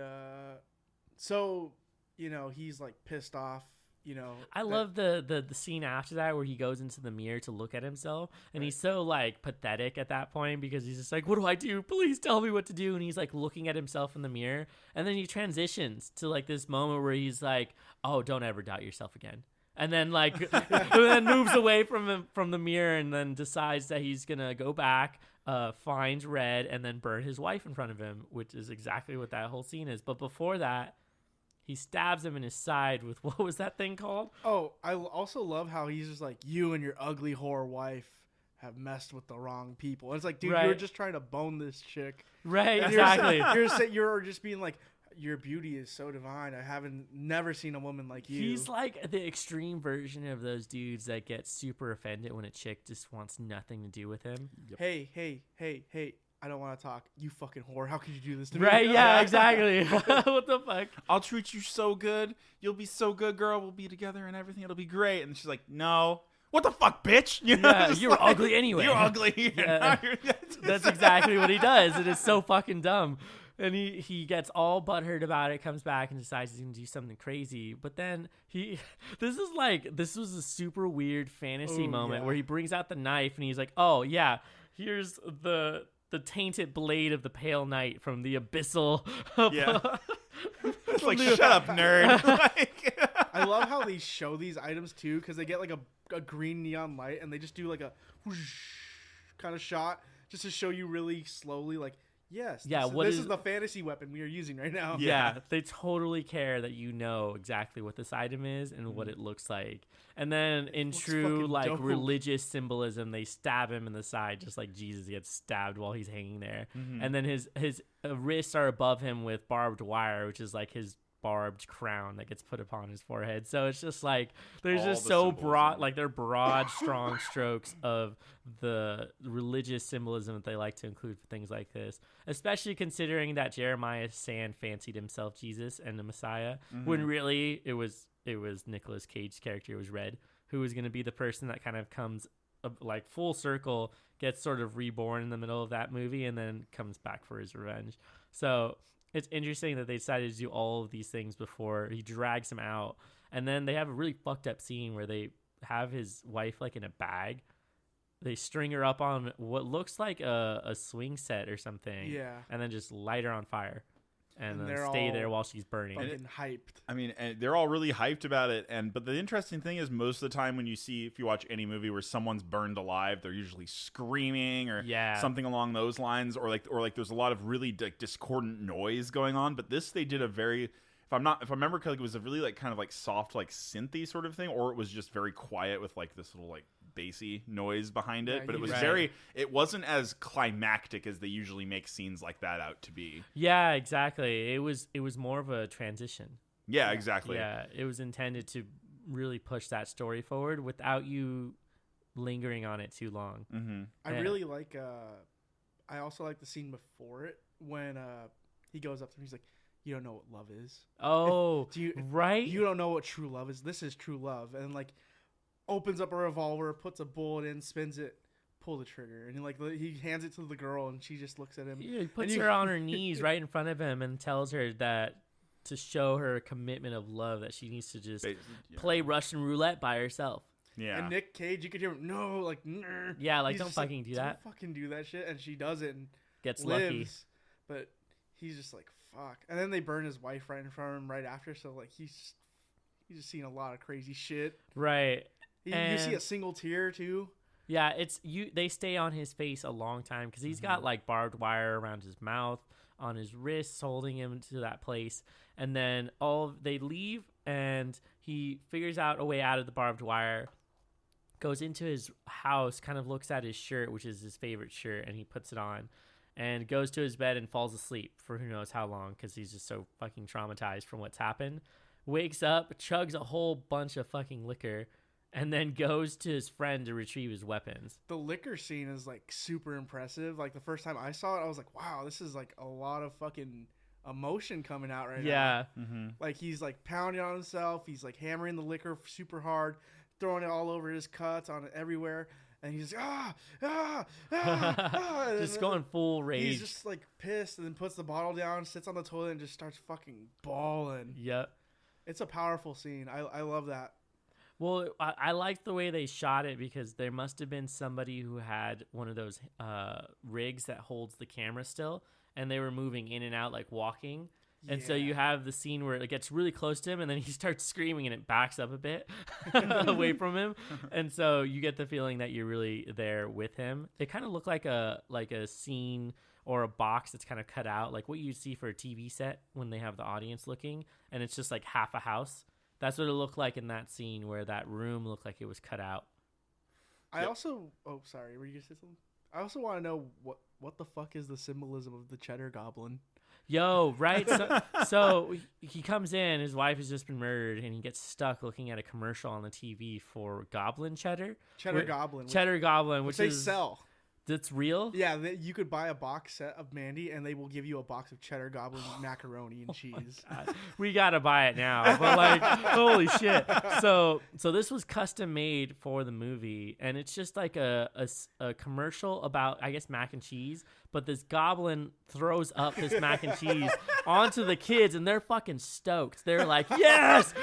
so, you know, he's like pissed off. You know, I love the scene after that where he goes into the mirror to look at himself, and he's so like pathetic at that point because he's just like, what do I do? Please tell me what to do. And he's like looking at himself in the mirror, and then he transitions to like this moment where he's like, oh, don't ever doubt yourself again. And then like and then moves away from the mirror and then decides that he's gonna go back, find Red, and then burn his wife in front of him, which is exactly what that whole scene is. But before that, he stabs him in his side with, what was that thing called? Oh, I also love how he's just like, you and your ugly whore wife have messed with the wrong people. And it's like, dude, you were just trying to bone this chick. Right, exactly. You're just being like, your beauty is so divine. Never seen a woman like you. He's like the extreme version of those dudes that get super offended when a chick just wants nothing to do with him. Yep. Hey. I don't want to talk. You fucking whore. How could you do this to me? Right, yeah, exactly. What the fuck? I'll treat you so good. You'll be so good, girl. We'll be together and everything. It'll be great. And she's like, no. What the fuck, bitch? You know, yeah, you're like, ugly anyway. You're ugly. Yeah. That's exactly what he does. It is so fucking dumb. And he gets all butthurt about it, comes back and decides he's going to do something crazy. But then this was a super weird fantasy moment where he brings out the knife and he's like, oh yeah, here's the tainted blade of the Pale Knight from the Abyssal. Yeah. It's like, shut up, nerd. I love how they show these items too, because they get like a green neon light and they just do like a whoosh kind of shot just to show you really slowly, like, yes, yeah, this is the fantasy weapon we are using right now. Yeah, they totally care that you know exactly what this item is and what it looks like. And then in true like dope. religious symbolism, they stab him in the side just like Jesus gets stabbed while he's hanging there. Mm-hmm. And then his wrists are above him with barbed wire, which is like his barbed crown that gets put upon his forehead. So it's just like there's all just so broad, like they're broad strong strokes of the religious symbolism that they like to include for things like this, especially considering that Jeremiah Sand fancied himself Jesus and the Messiah, when really it was Nicolas Cage's character, it was Red, who was going to be the person that kind of comes like full circle, gets sort of reborn in the middle of that movie and then comes back for his revenge. So it's interesting that they decided to do all of these things before he drags him out. And then they have a really fucked up scene where they have his wife like in a bag. They string her up on what looks like a swing set or something. Yeah. And then just light her on fire. And then stay there while she's burning. Fucking hyped. I mean, and they're all really hyped about it. But the interesting thing is, most of the time when if you watch any movie where someone's burned alive, they're usually screaming or something along those lines, or like there's a lot of really discordant noise going on. But this, they did a very, if I remember correctly, it was a really like kind of like soft like synthy sort of thing, or it was just very quiet with like this little like bassy noise behind it, but it was it wasn't as climactic as they usually make scenes like that out to be. Yeah, exactly. It was more of a transition. Yeah, exactly. Yeah, it was intended to really push that story forward without you lingering on it too long. Mm-hmm. I really like I also like the scene before it when he goes up to him, he's like, you don't know what love is. Oh, right? You don't know what true love is. This is true love. And like opens up a revolver, puts a bullet in, spins it, pull the trigger, and he hands it to the girl, and she just looks at him. Yeah, he puts her on her knees right in front of him and tells her that to show her a commitment of love that she needs to just play Russian roulette by herself. Yeah. And Nick Cage, you could hear him, no, like, nah. Yeah, like, don't fucking do that. Don't fucking do that shit. And she does it and gets lives, lucky. But he's just like, fuck. And then they burn his wife right in front of him right after, so like he's just seen a lot of crazy shit. Right. You see a single tear too. Yeah, they stay on his face a long time because he's got like barbed wire around his mouth, on his wrists, holding him to that place. And then they leave, and he figures out a way out of the barbed wire, goes into his house, kind of looks at his shirt, which is his favorite shirt, and he puts it on. and goes to his bed and falls asleep for who knows how long because he's just so fucking traumatized from what's happened. Wakes up, chugs a whole bunch of fucking liquor, and then goes to his friend to retrieve his weapons. The liquor scene is like super impressive. Like the first time I saw it, I was like, wow, this is like a lot of fucking emotion coming out right now. Yeah. Mm-hmm. Like he's like pounding on himself. He's like hammering the liquor super hard, throwing it all over his cuts, on it everywhere. And he's just going full rage. He's just like pissed and then puts the bottle down, sits on the toilet and just starts fucking bawling. Yep. It's a powerful scene. I love that. Well, I liked the way they shot it because there must have been somebody who had one of those rigs that holds the camera still, and they were moving in and out like walking. And so you have the scene where it gets really close to him and then he starts screaming and it backs up a bit away from him. And so you get the feeling that you're really there with him. It kind of looked like a scene or a box that's kind of cut out, like what you'd see for a TV set when they have the audience looking, and it's just like half a house. That's what it looked like in that scene where that room looked like it was cut out. I also... Oh, sorry. Were you going to say something? I also want to know what the fuck is the symbolism of the cheddar goblin? Yo, right? So he comes in, his wife has just been murdered, and he gets stuck looking at a commercial on the TV for Goblin Cheddar. Goblin. Cheddar Goblin, which they sell. That's real? Yeah, you could buy a box set of Mandy, and they will give you a box of cheddar goblin macaroni and cheese. We gotta buy it now. But like, holy shit! So this was custom made for the movie, and it's just like a commercial about, I guess, mac and cheese. But this goblin throws up this mac and cheese onto the kids, and they're fucking stoked. They're like, yes,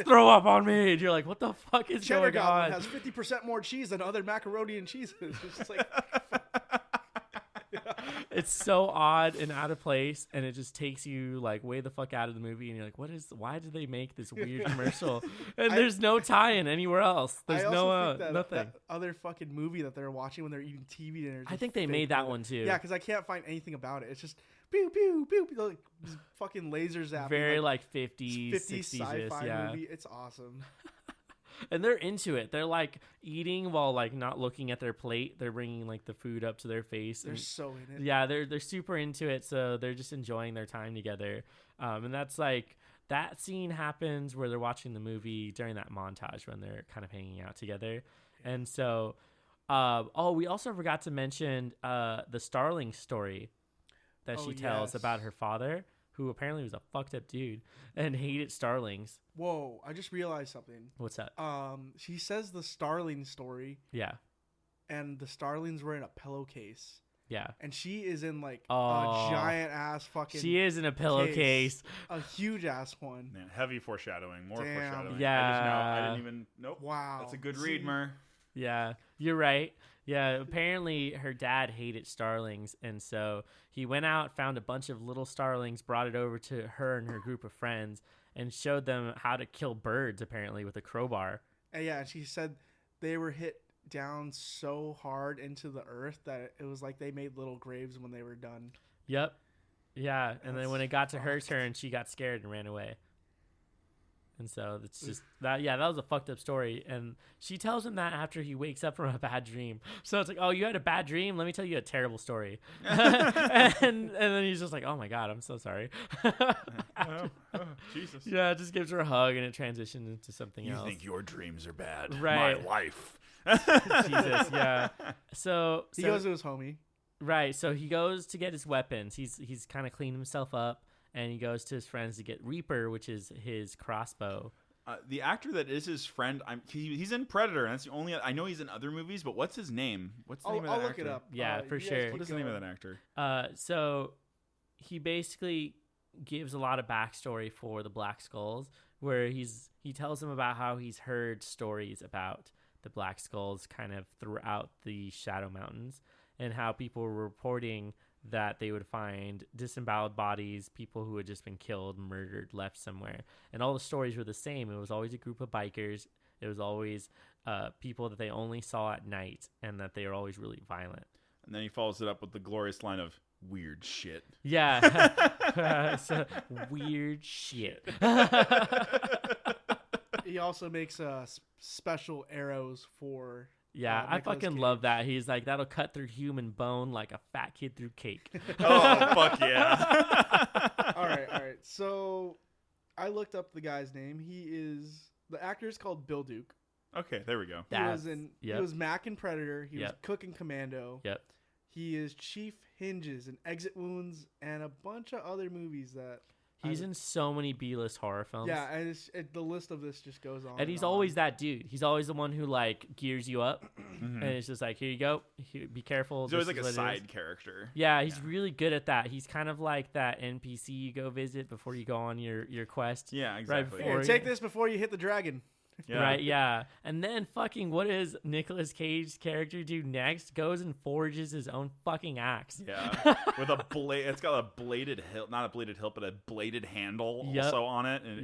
throw up on me. And you're like, what the fuck is cheddar going goblin on? has 50% more cheese than other macaroni and cheeses. It's just like... It's so odd and out of place, and it just takes you like way the fuck out of the movie, and you're like, why did they make this weird commercial? And there's no tie-in anywhere else. There's nothing. That other fucking movie that they're watching when they're eating TV dinners. I think they made that one too. Yeah, because I can't find anything about it. It's just pew pew pew, pew like fucking lasers at very like 50s 60s sci-fi movie. It's awesome. And they're into it. They're like eating while like not looking at their plate. They're bringing like the food up to their face. They're so in it. Yeah, they're super into it. So they're just enjoying their time together. And that's like, that scene happens where they're watching the movie during that montage when they're kind of hanging out together. And so, we also forgot to mention the Starling story that she tells about her father, who apparently was a fucked up dude and hated starlings. Whoa, I just realized something. What's that? She says the starling story. Yeah. And the starlings were in a pillowcase. Yeah. And she is in like a giant ass fucking... She is in a pillowcase. A huge ass one. Man, heavy foreshadowing. More foreshadowing. Yeah. I didn't even... Nope. Wow. That's a good read, Mur. Yeah, you're right. Yeah, apparently her dad hated starlings, and so he went out, found a bunch of little starlings, brought it over to her and her group of friends, and showed them how to kill birds, apparently, with a crowbar. And yeah, she said they were hit down so hard into the earth that it was like they made little graves when they were done. Yep. Yeah, and then when it got to her turn, she got scared and ran away. And so it's just that. Yeah, that was a fucked up story. And she tells him that after he wakes up from a bad dream. So it's like, oh, you had a bad dream? Let me tell you a terrible story. and then he's just like, oh my God, I'm so sorry. Jesus. Yeah, it just gives her a hug and it transitions into something else. You think your dreams are bad? Right. My life. Jesus. Yeah. So he goes to his homie. Right. So he goes to get his weapons. He's kind of cleaned himself up. And he goes to his friends to get Reaper, which is his crossbow. The actor that is his friend, he's in Predator, and that's the only... I know he's in other movies, but what's his name? What's the name of that actor? I'll look it up. Yeah, for sure. What is the name of that actor? So he basically gives a lot of backstory for the Black Skulls, where he tells them about how he's heard stories about the Black Skulls kind of throughout the Shadow Mountains, and how people were reporting that they would find disemboweled bodies, people who had just been killed, murdered, left somewhere. And all the stories were the same. It was always a group of bikers. It was always people that they only saw at night, and that they were always really violent. And then he follows it up with the glorious line of, weird shit. Yeah. So, weird shit. He also makes special arrows for Yeah, I Nicolas fucking Cage. love that. He's like, that'll cut through human bone like a fat kid through cake. Oh, fuck yeah. All right. So I looked up the guy's name. The actor is called Bill Duke. Okay, there we go. He was Mac in Predator. He was Cook in Commando. Yep. He is Chief Hinges and Exit Wounds and a bunch of other movies that He's in so many B-list horror films. Yeah, and the list of this just goes on. And he's always that dude. He's always the one who like gears you up, and it's just like, here you go, be careful. He's always like a side character. Yeah, he's really good at that. He's kind of like that NPC you go visit before you go on your quest. Yeah, exactly. Here, take this before you hit the dragon. Yeah. Right, yeah. And then fucking what does Nicolas Cage's character do next? Goes and forges his own fucking axe. Yeah. With a blade. It's got a bladed hilt, not a bladed hilt, but a bladed handle also on it. And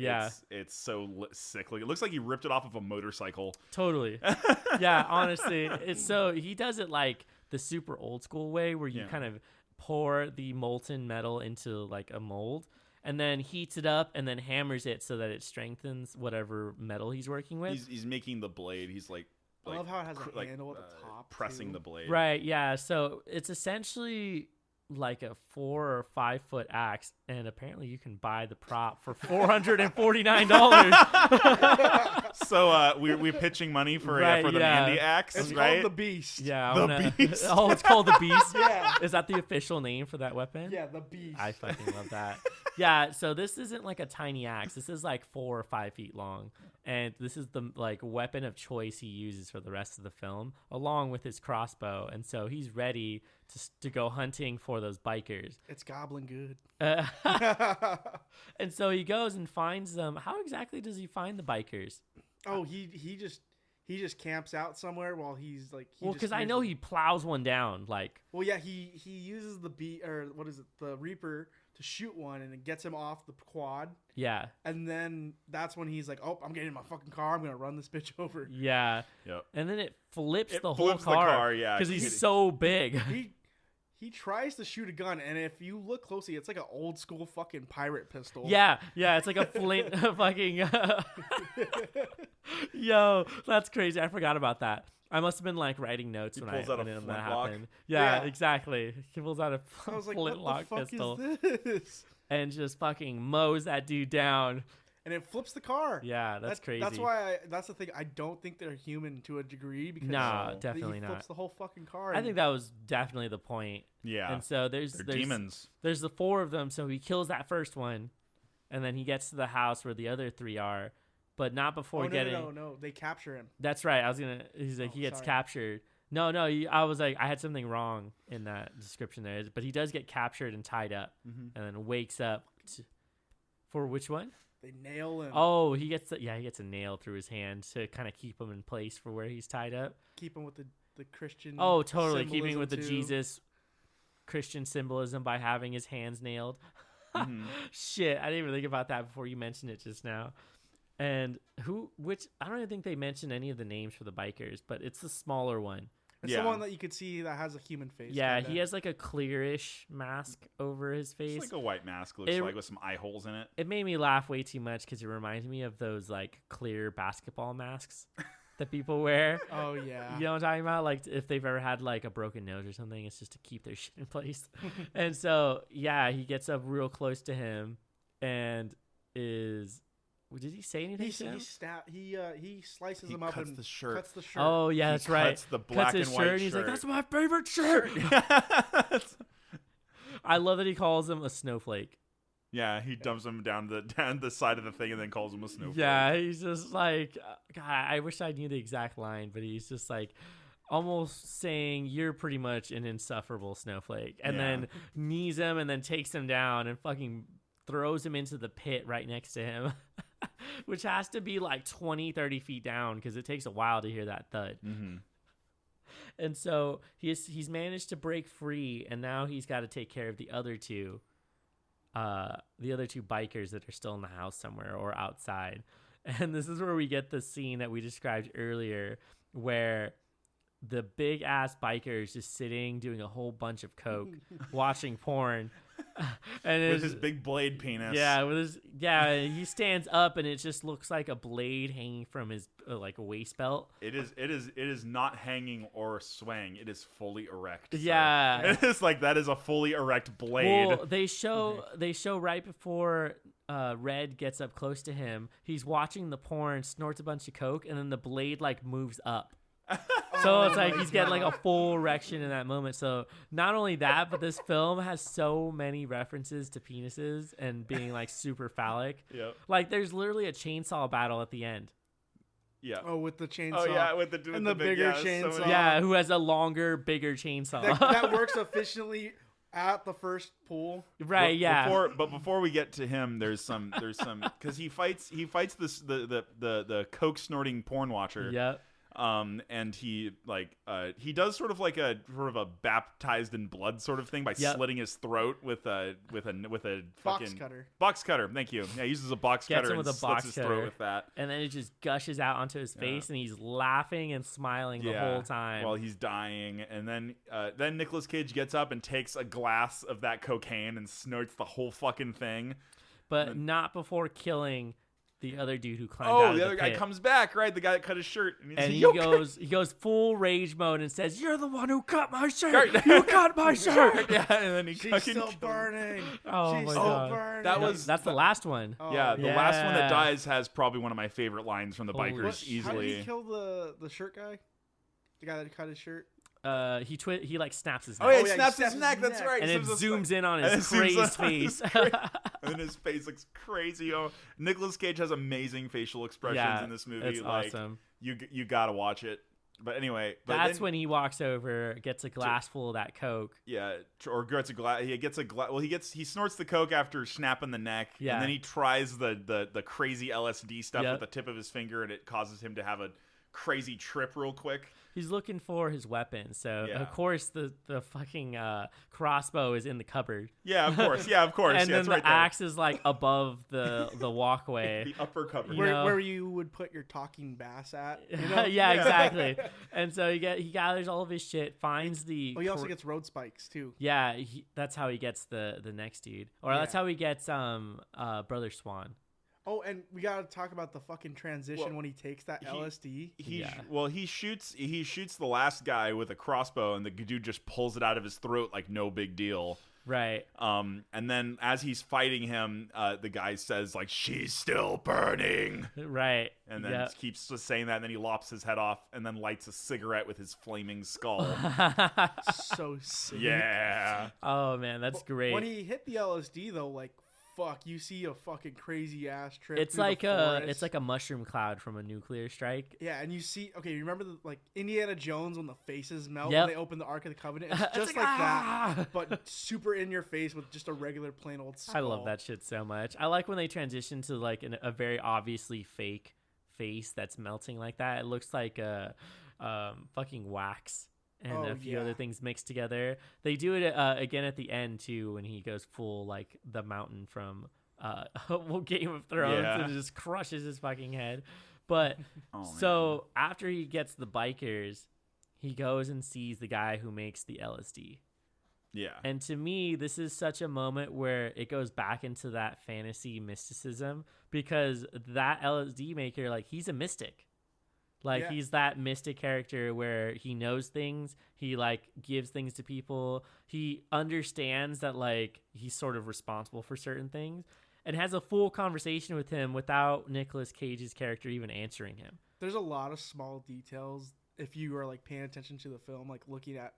it's so sickly. It looks like he ripped it off of a motorcycle. Totally. Yeah, honestly. It's so he does it like the super old school way where you kind of pour the molten metal into like a mold. And then heats it up and then hammers it so that it strengthens whatever metal he's working with. He's making the blade. He's like I love how it has a handle at the top. Pressing the blade. Right, yeah. So it's essentially like a 4 or 5 foot axe, and apparently you can buy the prop for $449. So we're pitching money for the Mandy axe, it's right? called the Beast. Yeah, Beast. Oh, it's called the Beast. Yeah. Is that the official name for that weapon? Yeah, the Beast. I fucking love that. Yeah, so this isn't like a tiny axe. This is like 4 or 5 feet long, and this is the like weapon of choice he uses for the rest of the film, along with his crossbow. And so he's ready to go hunting for those bikers. It's goblin good. And so he goes and finds them. How exactly does he find the bikers? Oh, he just camps out somewhere while he's like. Because I know he plows one down. Like. Well, yeah, he uses the the Reaper to shoot one, and it gets him off the quad. Yeah. And then that's when he's like, "Oh, I'm getting in my fucking car. I'm gonna run this bitch over." Yeah. Yep. And then it flips the flips whole car. The car, yeah, because he's so big. He tries to shoot a gun, and if you look closely, it's like an old school fucking pirate pistol. Yeah, it's like a flint fucking. Yo, that's crazy. I forgot about that. I must have been like writing notes when that happened. Yeah, exactly. He pulls out a flintlock pistol What the fuck is this? and just fucking mows that dude down. And it flips the car. Yeah, that's crazy. That's why that's the thing. I don't think they're human to a degree because definitely he flips the whole fucking car. I think that was definitely the point. Yeah. And so there's demons. There's the 4 of them. So he kills that first one, and then he gets to the house where the other 3 are, but not before getting. No. They capture him. That's right. He's like he gets captured. No. I was like I had something wrong in that description there, but he does get captured and tied up, and then wakes up. For which one? They nail him. Oh, he gets a nail through his hand to kind of keep him in place for where he's tied up. Keep him with the Christian. Oh, totally. Keeping with the too. Jesus Christian symbolism by having his hands nailed. Shit, I didn't even think about that before you mentioned it just now. And I don't even think they mentioned any of the names for the bikers, but it's the smaller one. It's the one that you could see that has a human face. Yeah, he has like a clearish mask over his face. It's like a white mask, looks like, with some eye holes in it. It made me laugh way too much because it reminds me of those like clear basketball masks that people wear. Oh, yeah. You know what I'm talking about? Like if they've ever had like a broken nose or something, it's just to keep their shit in place. And so, yeah, he gets up real close to him and is... Did he say anything to him? He slices him up and cuts the shirt. Cuts the shirt. Oh, yeah, that's right. Cuts the black and white shirt. He's like, that's my favorite shirt. I love that he calls him a snowflake. Yeah, he dumps him down the side of the thing and then calls him a snowflake. Yeah, he's just like, God, I wish I knew the exact line, but he's just like almost saying, you're pretty much an insufferable snowflake. And then knees him and then takes him down and fucking throws him into the pit right next to him. Which has to be like 20, 30 feet down because it takes a while to hear that thud. Mm-hmm. And so he's managed to break free, and now he's got to take care of the other two bikers that are still in the house somewhere or outside. And this is where we get the scene that we described earlier where the big ass biker is just sitting doing a whole bunch of coke, watching porn, and with his big blade penis. He stands up and it just looks like a blade hanging from his like a waist belt. It is not hanging or swaying. It is fully erect. So. Yeah, it's like that is a fully erect blade. Well, they show right before Red gets up close to him. He's watching the porn, snorts a bunch of coke, and then the blade like moves up. So it's like he's getting like a full erection in that moment. So not only that, but this film has so many references to penises and being like super phallic. Yep. Like there's literally a chainsaw battle at the end. Yeah. Oh, with the chainsaw. Oh yeah, with the bigger chainsaw. So yeah, who has a longer, bigger chainsaw. That works efficiently at the first pool. Right. Yeah. Before we get to him, there's some because he fights this the coke snorting porn watcher. Yep. And he does sort of a baptized in blood sort of thing by slitting his throat with a fucking box cutter. Thank you. Yeah, he uses a box cutter and slits his throat with that. And then it just gushes out onto his face, and he's laughing and smiling the whole time while he's dying. And then Nicolas Cage gets up and takes a glass of that cocaine and snorts the whole fucking thing, but not before killing the other dude who climbed out of the other guy pit. comes back, right? The guy that cut his shirt. And he goes full rage mode and says, "You're the one who cut my shirt. You cut my shirt." Yeah, and then she's still burning. Oh she's my still God. burning. That's the last one. Oh. Yeah, the last one that dies has probably one of my favorite lines from the Holy bikers. shit. Easily. How did he kill the shirt guy? The guy that cut his shirt? He like snaps his neck. Oh yeah, he snaps his neck. That's right. And it zooms in on his crazed face. And then his face looks crazy. Oh, Nicolas Cage has amazing facial expressions in this movie. It's awesome. You gotta watch it. But anyway, that's when he walks over, gets a glass full of that coke. Yeah, or gets a glass. He gets a glass. Well, he snorts the coke after snapping the neck. Yeah. And then he tries the crazy LSD stuff with the tip of his finger, and it causes him to have a crazy trip real quick. He's looking for his weapon, so of course the fucking crossbow is in the cupboard. Yeah, of course. Yeah, of course. And then the axe is like above the walkway, the upper cupboard, where you would put your talking bass at. You know? Yeah, exactly. And so he gathers all of his shit, finds the. Oh, he also gets road spikes too. Yeah, that's how he gets the next dude, or that's how he gets Brother Swan. Oh, and we gotta talk about the fucking transition when he takes that LSD. He shoots the last guy with a crossbow, and the dude just pulls it out of his throat like no big deal. Right. And then as he's fighting him, the guy says like, "She's still burning." Right. And then keeps just saying that, and then he lops his head off, and then lights a cigarette with his flaming skull. So sick. Yeah. Oh man, that's great. When he hit the LSD though, like. Fuck, you see a fucking crazy ass trip. It's like a mushroom cloud from a nuclear strike. Yeah, and you see, you remember like Indiana Jones when the faces melt when they open the Ark of the Covenant? It's just like that, but super in your face with just a regular plain old skull. I love that shit so much. I like when they transition to like a very obviously fake face that's melting like that. It looks like a fucking wax. And a few other things mixed together. They do it again at the end too, when he goes full like the mountain from Game of Thrones and just crushes his fucking head. But after he gets the bikers, he goes and sees the guy who makes the LSD. Yeah. And to me, this is such a moment where it goes back into that fantasy mysticism, because that LSD maker, like, he's a mystic. Like, he's that mystic character where he knows things. He, like, gives things to people. He understands that, like, he's sort of responsible for certain things, and has a full conversation with him without Nicolas Cage's character even answering him. There's a lot of small details if you are, like, paying attention to the film, like, looking at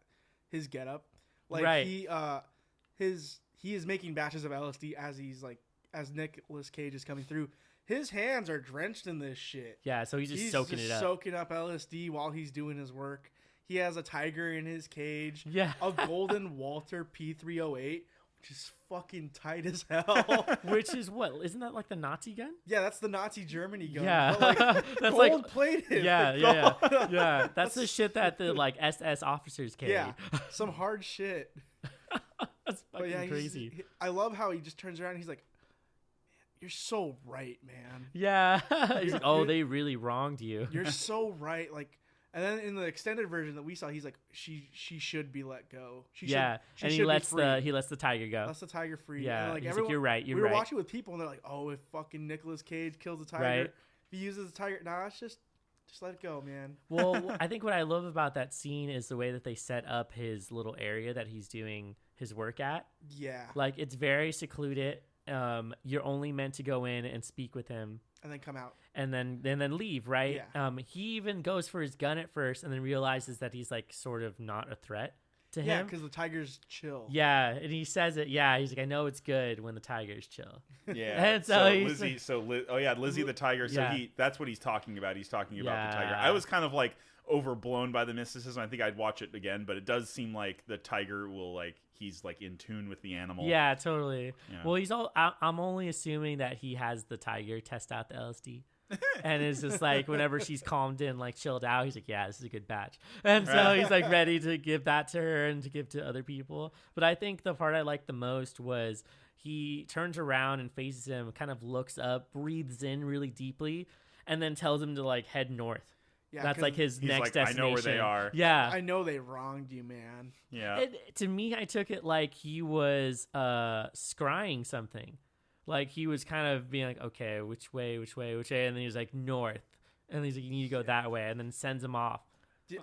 his getup. Like, he is making batches of LSD as Nicolas Cage is coming through. His hands are drenched in this shit. Yeah, so he's just soaking it up. Soaking up LSD while he's doing his work. He has a tiger in his cage. Yeah. A golden Walter P308, which is fucking tight as hell. Which is what? Isn't that like the Nazi gun? Yeah, that's the Nazi Germany gun. Yeah. But like, that's gold-plated. Yeah. That's the shit that the like SS officers carry. Yeah, some hard shit. That's fucking crazy. I love how he just turns around and he's like, "You're so right, man." Yeah. He's like, "Oh, they really wronged you." You're so right. Like, And then in the extended version that we saw, he's like, she should be let go. She and should he lets the tiger go. Lets the tiger free. Yeah, and like he's everyone, like, you're right. we were watching with people, and they're like, oh, if fucking Nicolas Cage kills a tiger, Right. if he uses a tiger, nah, it's just let it go, man. Well, I think what I love about that scene is the way that they set up his little area that he's doing his work at. Yeah. Like, it's very secluded. You're only meant to go in and speak with him. And then come out. And then leave, right? Yeah. He even goes for his gun at first and then realizes that he's, like, sort of not a threat to him. Yeah, because the tiger's chill. Yeah, and he says it. Yeah, he's like, I know it's good when the tiger's chill. Yeah. And so Lizzie the tiger. So that's what he's talking about. He's talking about the tiger. I was kind of like overblown by the mysticism. I think I'd watch it again, but it does seem like the tiger will like he's like in tune with the animal. Yeah, totally. Yeah. Well, I'm only assuming that he has the tiger test out the LSD. And it's just like whenever she's calmed in, like chilled out, he's like, yeah, this is a good batch. And so he's like ready to give that to her and to give to other people. But I think the part I liked the most was he turns around and faces him, kind of looks up, breathes in really deeply, and then tells him to like head north. Yeah, that's like his next destination. I know where they are. Yeah. I know they wronged you, man. Yeah. To me, I took it like he was scrying something. Like he was kind of being like, okay, which way? And then he was like, north. And he's like, you need to go that way. And then sends him off.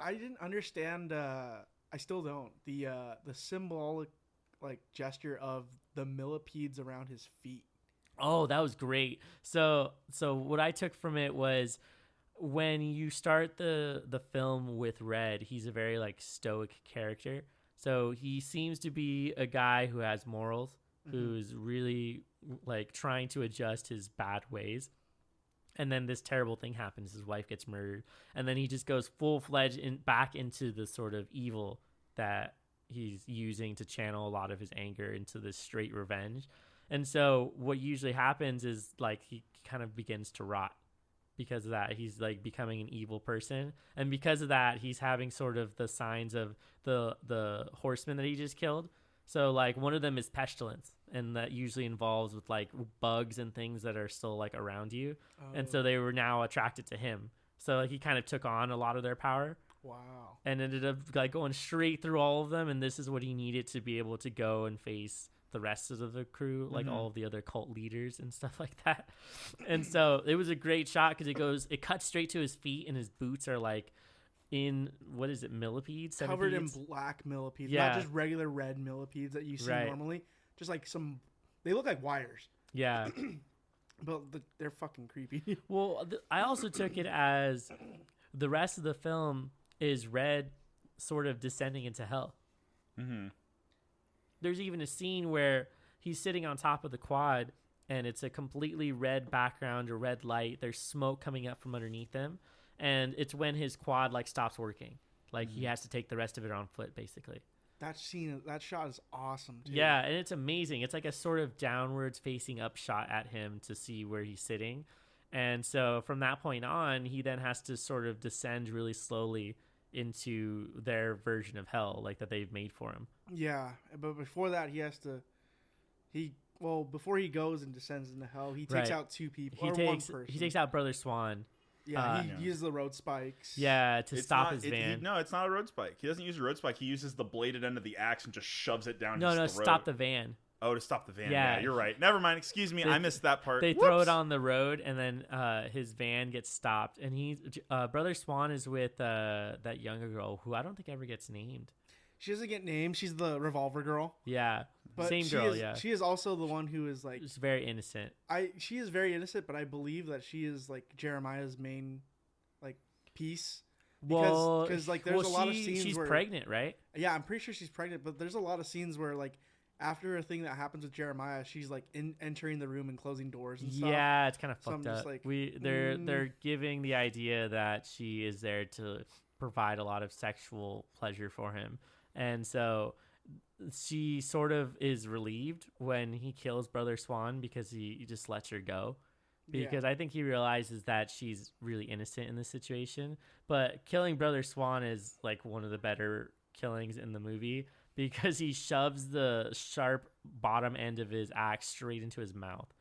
I didn't understand. I still don't. The symbolic like gesture of the millipedes around his feet. Oh, that was great. So what I took from it was when you start the film with Red, he's a very like stoic character. So he seems to be a guy who has morals, who's really like trying to adjust his bad ways. And then this terrible thing happens. His wife gets murdered. And then he just goes full-fledged back into the sort of evil that he's using to channel a lot of his anger into this straight revenge. And so what usually happens is like he kind of begins to rot because of that. He's like becoming an evil person. And because of that, he's having sort of the signs of the horsemen that he just killed. So like one of them is pestilence, and that usually involves with like bugs and things that are still like around you. And so they were now attracted to him. So like, he kind of took on a lot of their power. Wow. And ended up like going straight through all of them. And this is what he needed to be able to go and face the rest of the crew, like all of the other cult leaders and stuff like that. And so it was a great shot because it cuts straight to his feet, and his boots are like in, what is it, millipedes? Covered in black millipedes. Yeah. Not just regular red millipedes that you see normally. Just like they look like wires. Yeah. But they're fucking creepy. Well, I also took it as the rest of the film is Red sort of descending into hell. Mm-hmm. There's even a scene where he's sitting on top of the quad, and it's a completely red background or red light. There's smoke coming up from underneath him. And it's when his quad like stops working. Like he has to take the rest of it on foot, basically. That shot is awesome, too. Yeah, and it's amazing. It's like a sort of downwards facing up shot at him to see where he's sitting. And so from that point on, he then has to sort of descend really slowly into their version of hell, like that they've made for him. Yeah, but before that, before he goes and descends into hell, he takes out two people, one person. He takes out Brother Swan. Yeah, he uses the road spikes. Yeah, to stop his van. No, it's not a road spike. He doesn't use a road spike. He uses the bladed end of the axe and just shoves it down his throat. Stop the van. Oh, to stop the van. Yeah, you're right. Never mind. Excuse me. I missed that part. They throw it on the road, and then his van gets stopped. And Brother Swan is with that younger girl who I don't think ever gets named. She doesn't get named. She's the revolver girl. Yeah. But same girl, yeah. She is also the one who is like... She's very innocent. She is very innocent, but I believe that she is like Jeremiah's main like piece. Because like there's a lot of scenes she's where... pregnant, right? Yeah, I'm pretty sure she's pregnant, but there's a lot of scenes where like after a thing that happens with Jeremiah, she's like entering the room and closing doors and stuff. Yeah, it's kind of fucked up. Like, they're giving the idea that she is there to provide a lot of sexual pleasure for him. And so she sort of is relieved when he kills Brother Swan because he just lets her go. Because I think he realizes that she's really innocent in this situation. But killing Brother Swan is like one of the better killings in the movie because he shoves the sharp bottom end of his axe straight into his mouth.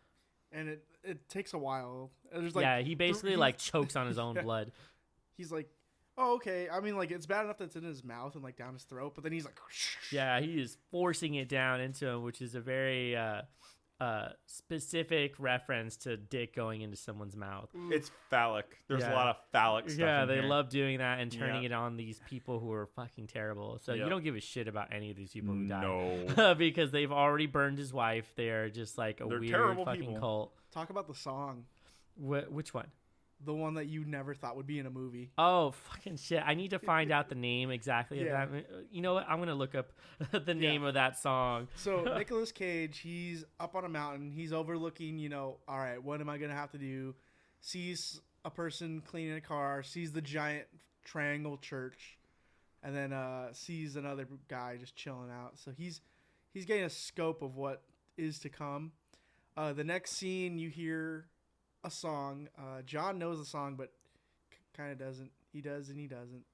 And it takes a while. There's like, he basically like chokes on his own blood. He's like, Oh, okay. I mean, like, it's bad enough that it's in his mouth and, like, down his throat, but then he's like... Yeah, he is forcing it down into him, which is a very specific reference to dick going into someone's mouth. It's phallic. There's a lot of phallic stuff Yeah, in they here. love doing that and turning it on these people who are fucking terrible. So you don't give a shit about any of these people who die. No. Because they've already burned his wife. They're just like a weird fucking people. cult. Talk about the song. Which one? The one that you never thought would be in a movie. Oh, fucking shit. I need to find out the name exactly of that. You know what? I'm going to look up the name of that song. So Nicolas Cage, he's up on a mountain. He's overlooking, you know, all right, what am I going to have to do? Sees a person cleaning a car, sees the giant triangle church, and then sees another guy just chilling out. So he's getting a scope of what is to come. The next scene, you hear a song. John knows the song, but kind of doesn't. He does and he doesn't.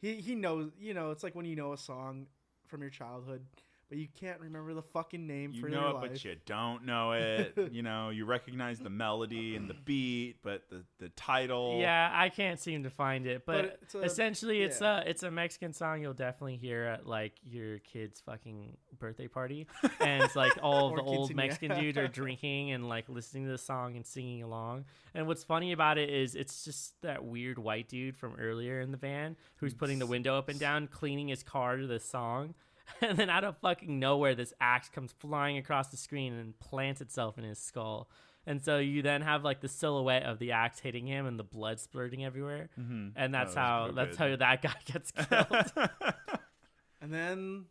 He knows, you know, it's like when you know a song from your childhood, but you can't remember the fucking name for your life. You know it, but you don't know it. You know, you recognize the melody and the beat, but the title. Yeah, I can't seem to find it, but essentially it's a Mexican song you'll definitely hear at like your kid's fucking birthday party, and it's like all the old Mexican dudes are drinking and like listening to the song and singing along. And what's funny about it is it's just that weird white dude from earlier in the van who's putting the window up and down, cleaning his car to this song. And then out of fucking nowhere, this axe comes flying across the screen and plants itself in his skull. And so you then have like the silhouette of the axe hitting him and the blood splurting everywhere. Mm-hmm. And that's how that guy gets killed. And then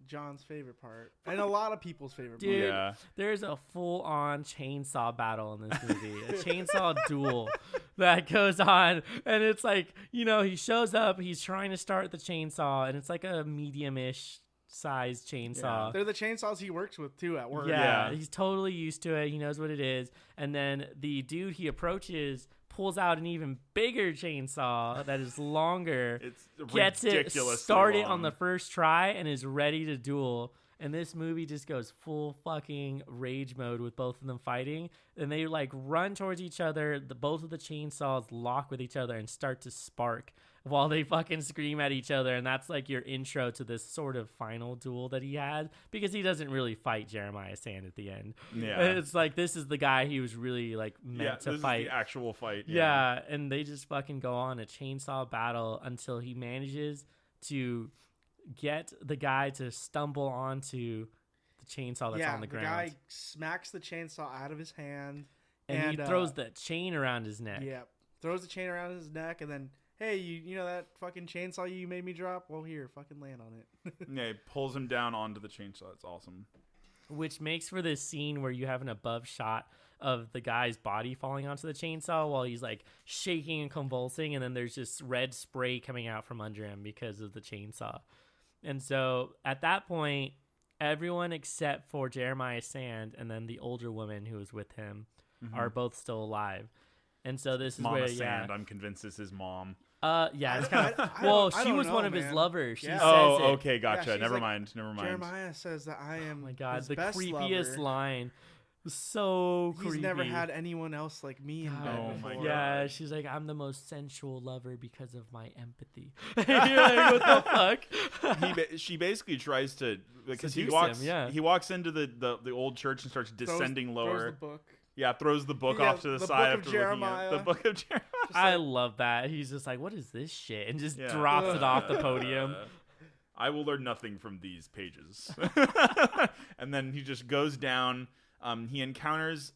John's favorite part, and a lot of people's favorite Dude, part. There's a full-on chainsaw battle in this movie. A chainsaw duel that goes on. And it's like, you know, he shows up, he's trying to start the chainsaw, and it's like a medium-ish sized chainsaw. Yeah. They're the chainsaws he works with too at work. Yeah, he's totally used to it. He knows what it is. And then the dude he approaches pulls out an even bigger chainsaw that is longer. It's gets it started on the first try and is ready to duel. And this movie just goes full fucking rage mode with both of them fighting. And they like run towards each other. Both of the chainsaws lock with each other and start to spark while they fucking scream at each other. And that's like your intro to this sort of final duel that he had, because he doesn't really fight Jeremiah Sand at the end. Yeah. It's like, this is the guy he was really like meant to fight. Is the actual fight. Yeah. And they just fucking go on a chainsaw battle until he manages to get the guy to stumble onto the chainsaw that's on the ground. The guy smacks the chainsaw out of his hand. And he throws the chain around his neck. Yeah. Throws the chain around his neck and then, hey, you know that fucking chainsaw you made me drop? Well, here, fucking land on it. Yeah, he pulls him down onto the chainsaw. It's awesome. Which makes for this scene where you have an above shot of the guy's body falling onto the chainsaw while he's like shaking and convulsing, and then there's just red spray coming out from under him because of the chainsaw. And so at that point, everyone except for Jeremiah Sand and then the older woman who was with him are both still alive. And so this is Mama where Sand, I'm convinced this is mom. Yeah, it's kind of. Well, she was one of his lovers. She says okay, gotcha. Yeah, never mind. Jeremiah says that I am. Oh my god, his the best creepiest lover. line. So creepy. He's never had anyone else like me in bed before. God. Yeah, she's like, I'm the most sensual lover because of my empathy. You're like, what the fuck? She basically tries to, because he seduce walks into the old church and starts descending lower. Throws the book. Yeah, throws the book off to the side after looking at the book of Jeremiah. I love that. He's just like, what is this shit? And just drops it off the podium. I will learn nothing from these pages. And then he just goes down. He encounters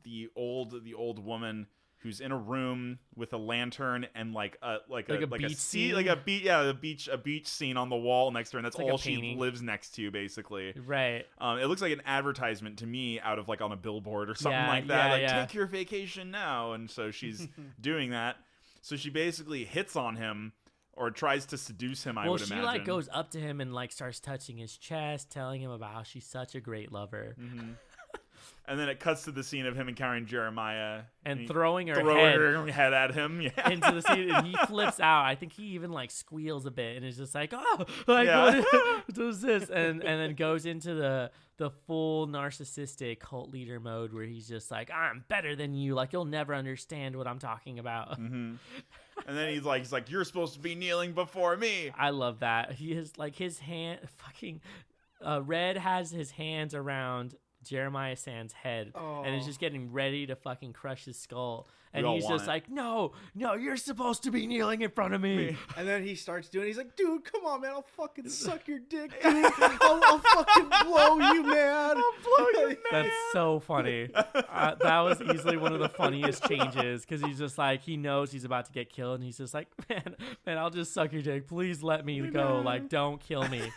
the old woman who's in a room with a lantern and like a beach scene? like a beach scene on the wall next to her, and that's like all she lives next to, basically. Right. It looks like an advertisement to me out of like on a billboard or something like that. Take your vacation now. And so she's doing that. So she basically hits on him or tries to seduce him, I would imagine. Well, she like goes up to him and like starts touching his chest, telling him about how she's such a great lover. Mm-hmm. And then it cuts to the scene of him encountering Jeremiah and throwing her head at him into the scene, and he flips out. I think he even like squeals a bit and is just like, what is this? And then goes into the full narcissistic cult leader mode where he's just like, I'm better than you. Like, you'll never understand what I'm talking about. Mm-hmm. And then he's like, you're supposed to be kneeling before me. I love that. He is like his hand fucking Red has his hands around Jeremiah Sand's head and is just getting ready to fucking crush his skull. And he's just like, no, you're supposed to be kneeling in front of me. And then he starts doing it. He's like, dude, come on, man. I'll fucking suck your dick, dude. I'll fucking blow you, man. I'll blow you, man. That's so funny. That was easily one of the funniest changes because he's just like, he knows he's about to get killed. And he's just like, man, I'll just suck your dick. Please let me go. Like, don't kill me.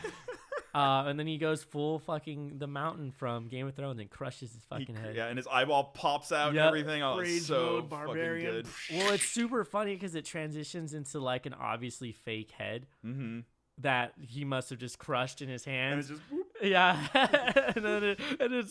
And then he goes full fucking the mountain from Game of Thrones and crushes his fucking head. Yeah, and his eyeball pops out and everything. Oh, it's so mode, barbarian. fucking good. Well, it's super funny because it transitions into like an obviously fake head that he must have just crushed in his hands. And it's just whoop. Yeah, and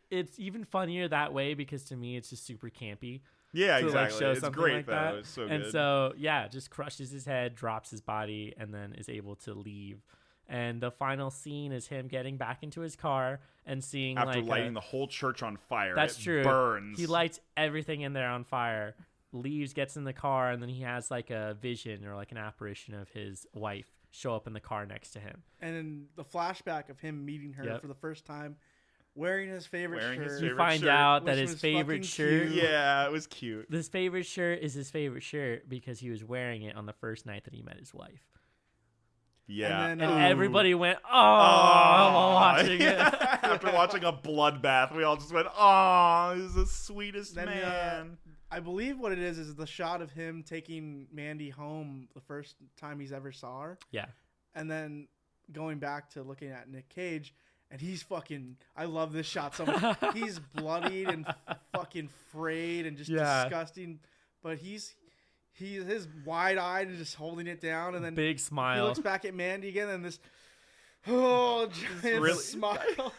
it's even funnier that way because to me it's just super campy. Yeah, to, exactly. Like, show it's something great like though. that. It's so and good. so yeah, just crushes his head, drops his body, and then is able to leave. And the final scene is him getting back into his car and seeing after like lighting the whole church on fire. That's true. Burns. He lights everything in there on fire. Leaves, gets in the car, and then he has like a vision or like an apparition of his wife show up in the car next to him. And then the flashback of him meeting her for the first time, wearing his favorite shirt. You find out that his favorite shirt. Cute. Yeah, it was cute. This favorite shirt is his favorite shirt because he was wearing it on the first night that he met his wife. Yeah. And everybody went, while watching it. After watching a bloodbath, we all just went, oh, he's the sweetest man. I believe what it is the shot of him taking Mandy home the first time he's ever saw her. Yeah. And then going back to looking at Nick Cage, and he's fucking, I love this shot so much. He's bloodied and fucking frayed and just disgusting, but he's wide-eyed and just holding it down, and then big smile. He looks back at Mandy again, and this giant smile.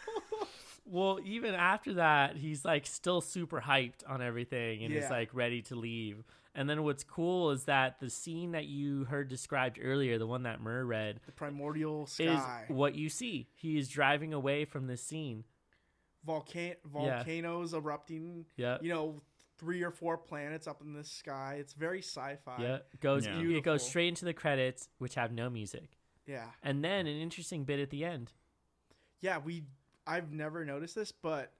Well, even after that, he's like still super hyped on everything and is like ready to leave. And then what's cool is that the scene that you heard described earlier, the one that Mur read, the primordial sky, is what you see. He is driving away from this scene. Volcanoes erupting. Yeah. 3 or 4 planets up in the sky. It's very sci-fi. Yeah, it goes straight into the credits, which have no music. Yeah. And then an interesting bit at the end. Yeah, I've never noticed this, but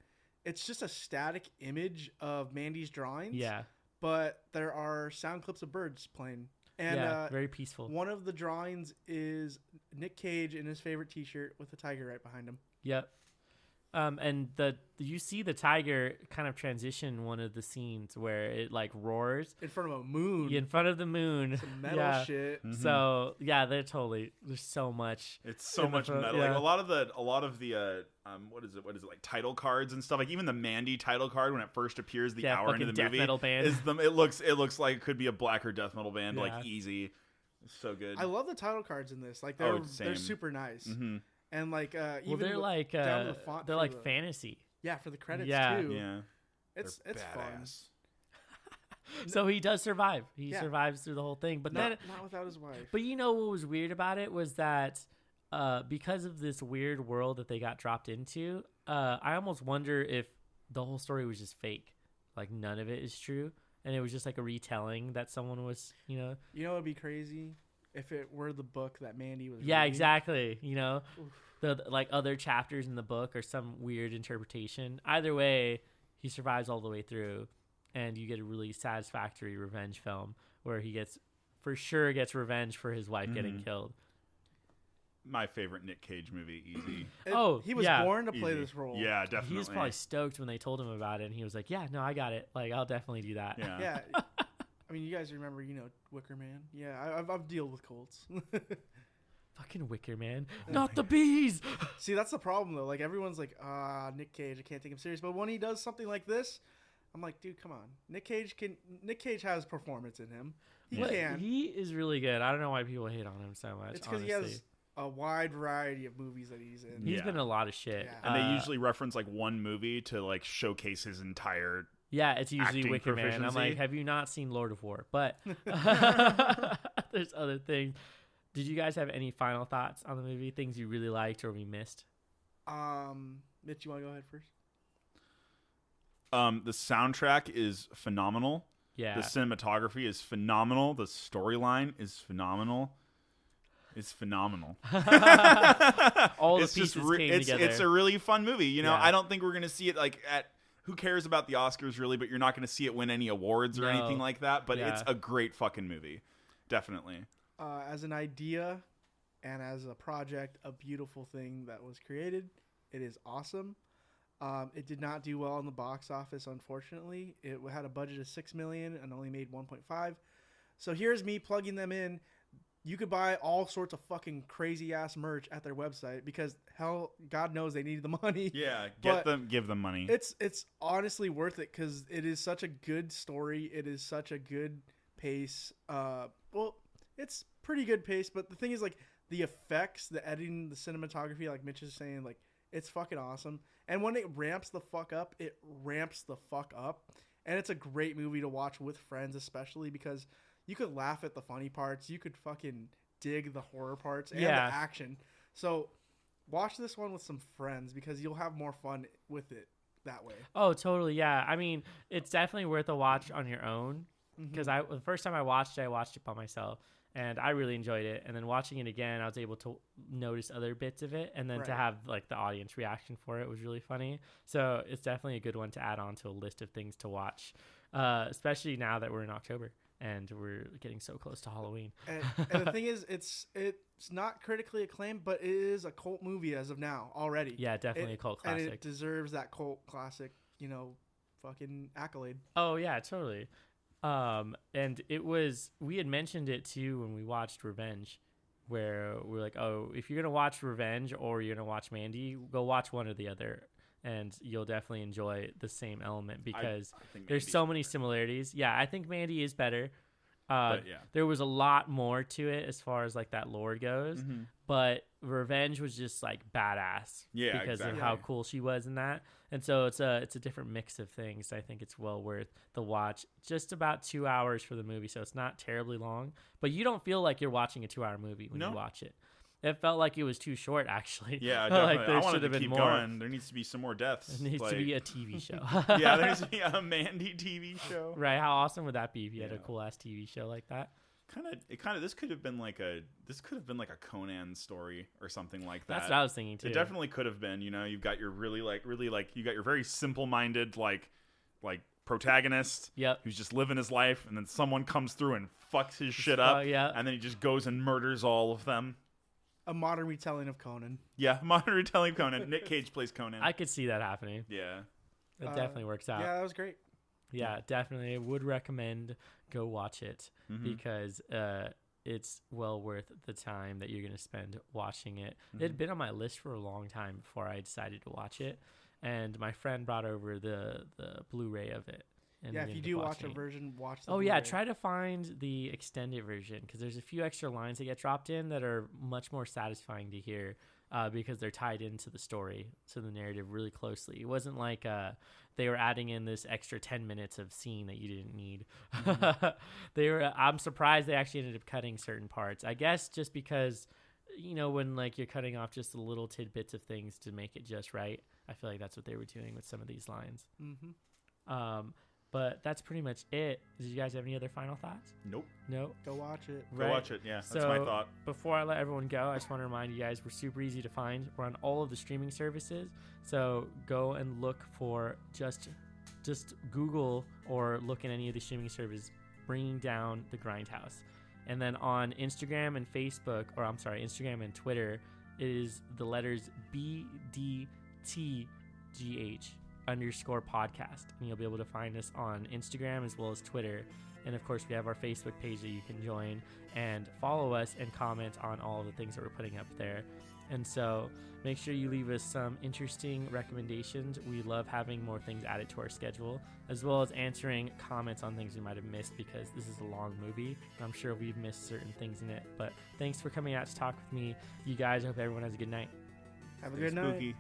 it's just a static image of Mandy's drawings. Yeah. But there are sound clips of birds playing. And very peaceful. One of the drawings is Nick Cage in his favorite t-shirt with a tiger right behind him. Yep. And you see the tiger kind of transition one of the scenes where it like roars in front of a moon. In front of the moon. Some metal shit. Mm-hmm. So yeah, there's so much. It's so much metal. Yeah. Like a lot of the what is it like title cards and stuff. Like even the Mandy title card when it first appears the hour into the death movie metal band. it looks like it could be a black or death metal band like easy. It's so good. I love the title cards in this. Like they're super nice. Mm-hmm. And like even they're like down to the font they're like fantasy. Yeah, for the credits too. Yeah. It's fun. So he does survive. He survives through the whole thing, but not without his wife. But what was weird about it was that because of this weird world that they got dropped into, I almost wonder if the whole story was just fake. Like none of it is true, and it was just like a retelling that someone was, it would be crazy if it were the book that Mandy was reading. Exactly. The like other chapters in the book or some weird interpretation. Either way, he survives all the way through, and you get a really satisfactory revenge film where he gets revenge for his wife getting killed. My favorite Nick Cage movie, easy. He was born to play this role. Yeah, definitely. He was probably stoked when they told him about it, and he was like, "Yeah, no, I got it. Like, I'll definitely do that." Yeah. I mean, you guys remember, Wicker Man? Yeah, I've dealt with cults. Fucking Wicker Man. Not the bees! See, that's the problem, though. Like, everyone's like, Nick Cage, I can't take him serious. But when he does something like this, I'm like, dude, come on. Nick Cage has performance in him. He can. He is really good. I don't know why people hate on him so much, It's because he has a wide variety of movies that he's in. He's been in a lot of shit. Yeah. And they usually reference, like, one movie to, like, showcase his entire Yeah, it's usually Wicker Man. proficiency. I'm like, have you not seen Lord of War? But there's other things. Did you guys have any final thoughts on the movie? Things you really liked or we missed? Mitch, you want to go ahead first? The soundtrack is phenomenal. Yeah. The cinematography is phenomenal. The storyline is phenomenal. It's phenomenal. All the pieces came together. It's a really fun movie. You know, Yeah. I don't think we're going to see it like at... Who cares about the Oscars, really? But you're not going to see it win any awards or anything like that. But it's a great fucking movie. Definitely. As an idea and as a project, a beautiful thing that was created. It is awesome. It did not do well in the box office, unfortunately. It had a budget of $6 million and only made 1.5. So here's me plugging them in. You could buy all sorts of fucking crazy ass merch at their website because hell, God knows they need the money. Yeah, give them money. It's honestly worth it because it is such a good story. It is such a good pace. Well, it's pretty good pace, but the thing is, like, the effects, the editing, the cinematography, like Mitch is saying, like, it's fucking awesome. And when it ramps the fuck up, it ramps the fuck up. And it's a great movie to watch with friends, especially because you could laugh at the funny parts. You could fucking dig the horror parts and the action. So watch this one with some friends because you'll have more fun with it that way. Oh, totally. Yeah. I mean, it's definitely worth a watch on your own because the first time I watched it by myself. And I really enjoyed it. And then watching it again, I was able to notice other bits of it. And then to have like the audience reaction for it was really funny. So it's definitely a good one to add on to a list of things to watch, especially now that we're in October and we're getting so close to Halloween. And the thing is, it's not critically acclaimed, but it is a cult movie as of now already. Yeah, definitely a cult classic. And it deserves that cult classic, fucking accolade. Oh, yeah, totally. And we had mentioned it too when we watched Revenge, where we're like, oh, if you're going to watch Revenge or you're going to watch Mandy, go watch one or the other. And you'll definitely enjoy the same element because there's so many similarities. Yeah, I think Mandy is better. There was a lot more to it as far as like that lore goes, but Revenge was just like badass because of how cool she was in that. And so it's a different mix of things. I think it's well worth the watch. Just about 2 hours for the movie, so it's not terribly long, but you don't feel like you're watching a 2-hour movie when you watch it. It felt like it was too short, actually. Yeah, definitely. Like there should have been keep more. Going. There needs to be some more deaths. It needs to be a TV show. Yeah, there needs to be a Mandy TV show. Right? How awesome would that be if you had a cool ass TV show like that? This could have been like a Conan story or something like that. That's what I was thinking too. It definitely could have been. You've got your really you got your very simple-minded like protagonist who's just living his life, and then someone comes through and fucks his shit up, and then he just goes and murders all of them. A modern retelling of Conan. Yeah, modern retelling of Conan. Nick Cage plays Conan. I could see that happening. Yeah. It definitely works out. Yeah, that was great. Yeah, definitely. Would recommend go watch it because it's well worth the time that you're going to spend watching it. It had been on my list for a long time before I decided to watch it. And my friend brought over the Blu-ray of it. And if you do watch a version, watch the Blu-ray. Blu-ray. Try to find the extended version because there's a few extra lines that get dropped in that are much more satisfying to hear because they're tied into the story, to the narrative really closely. It wasn't like they were adding in this extra 10 minutes of scene that you didn't need. I'm surprised they actually ended up cutting certain parts. I guess just because, when like you're cutting off just the little tidbits of things to make it just right, I feel like that's what they were doing with some of these lines. But that's pretty much it. Did you guys have any other final thoughts? Nope. Nope. Go watch it. Go watch it. Yeah, that's my thought. Before I let everyone go, I just want to remind you guys we're super easy to find. We're on all of the streaming services. So go and look for just Google or look in any of the streaming services, Bringing Down the Grindhouse. And then on Instagram and Facebook, Instagram and Twitter, it is the letters BDTGH. _podcast, and you'll be able to find us on Instagram as well as Twitter. And of course we have our Facebook page that you can join and follow us and comment on all of the things that we're putting up there. And so make sure you leave us some interesting recommendations. We love having more things added to our schedule, as well as answering comments on things we might have missed because this is a long movie. I'm sure we've missed certain things in it, but thanks for coming out to talk with me. You guys, I hope everyone has a good night. Have a good night. Spooky.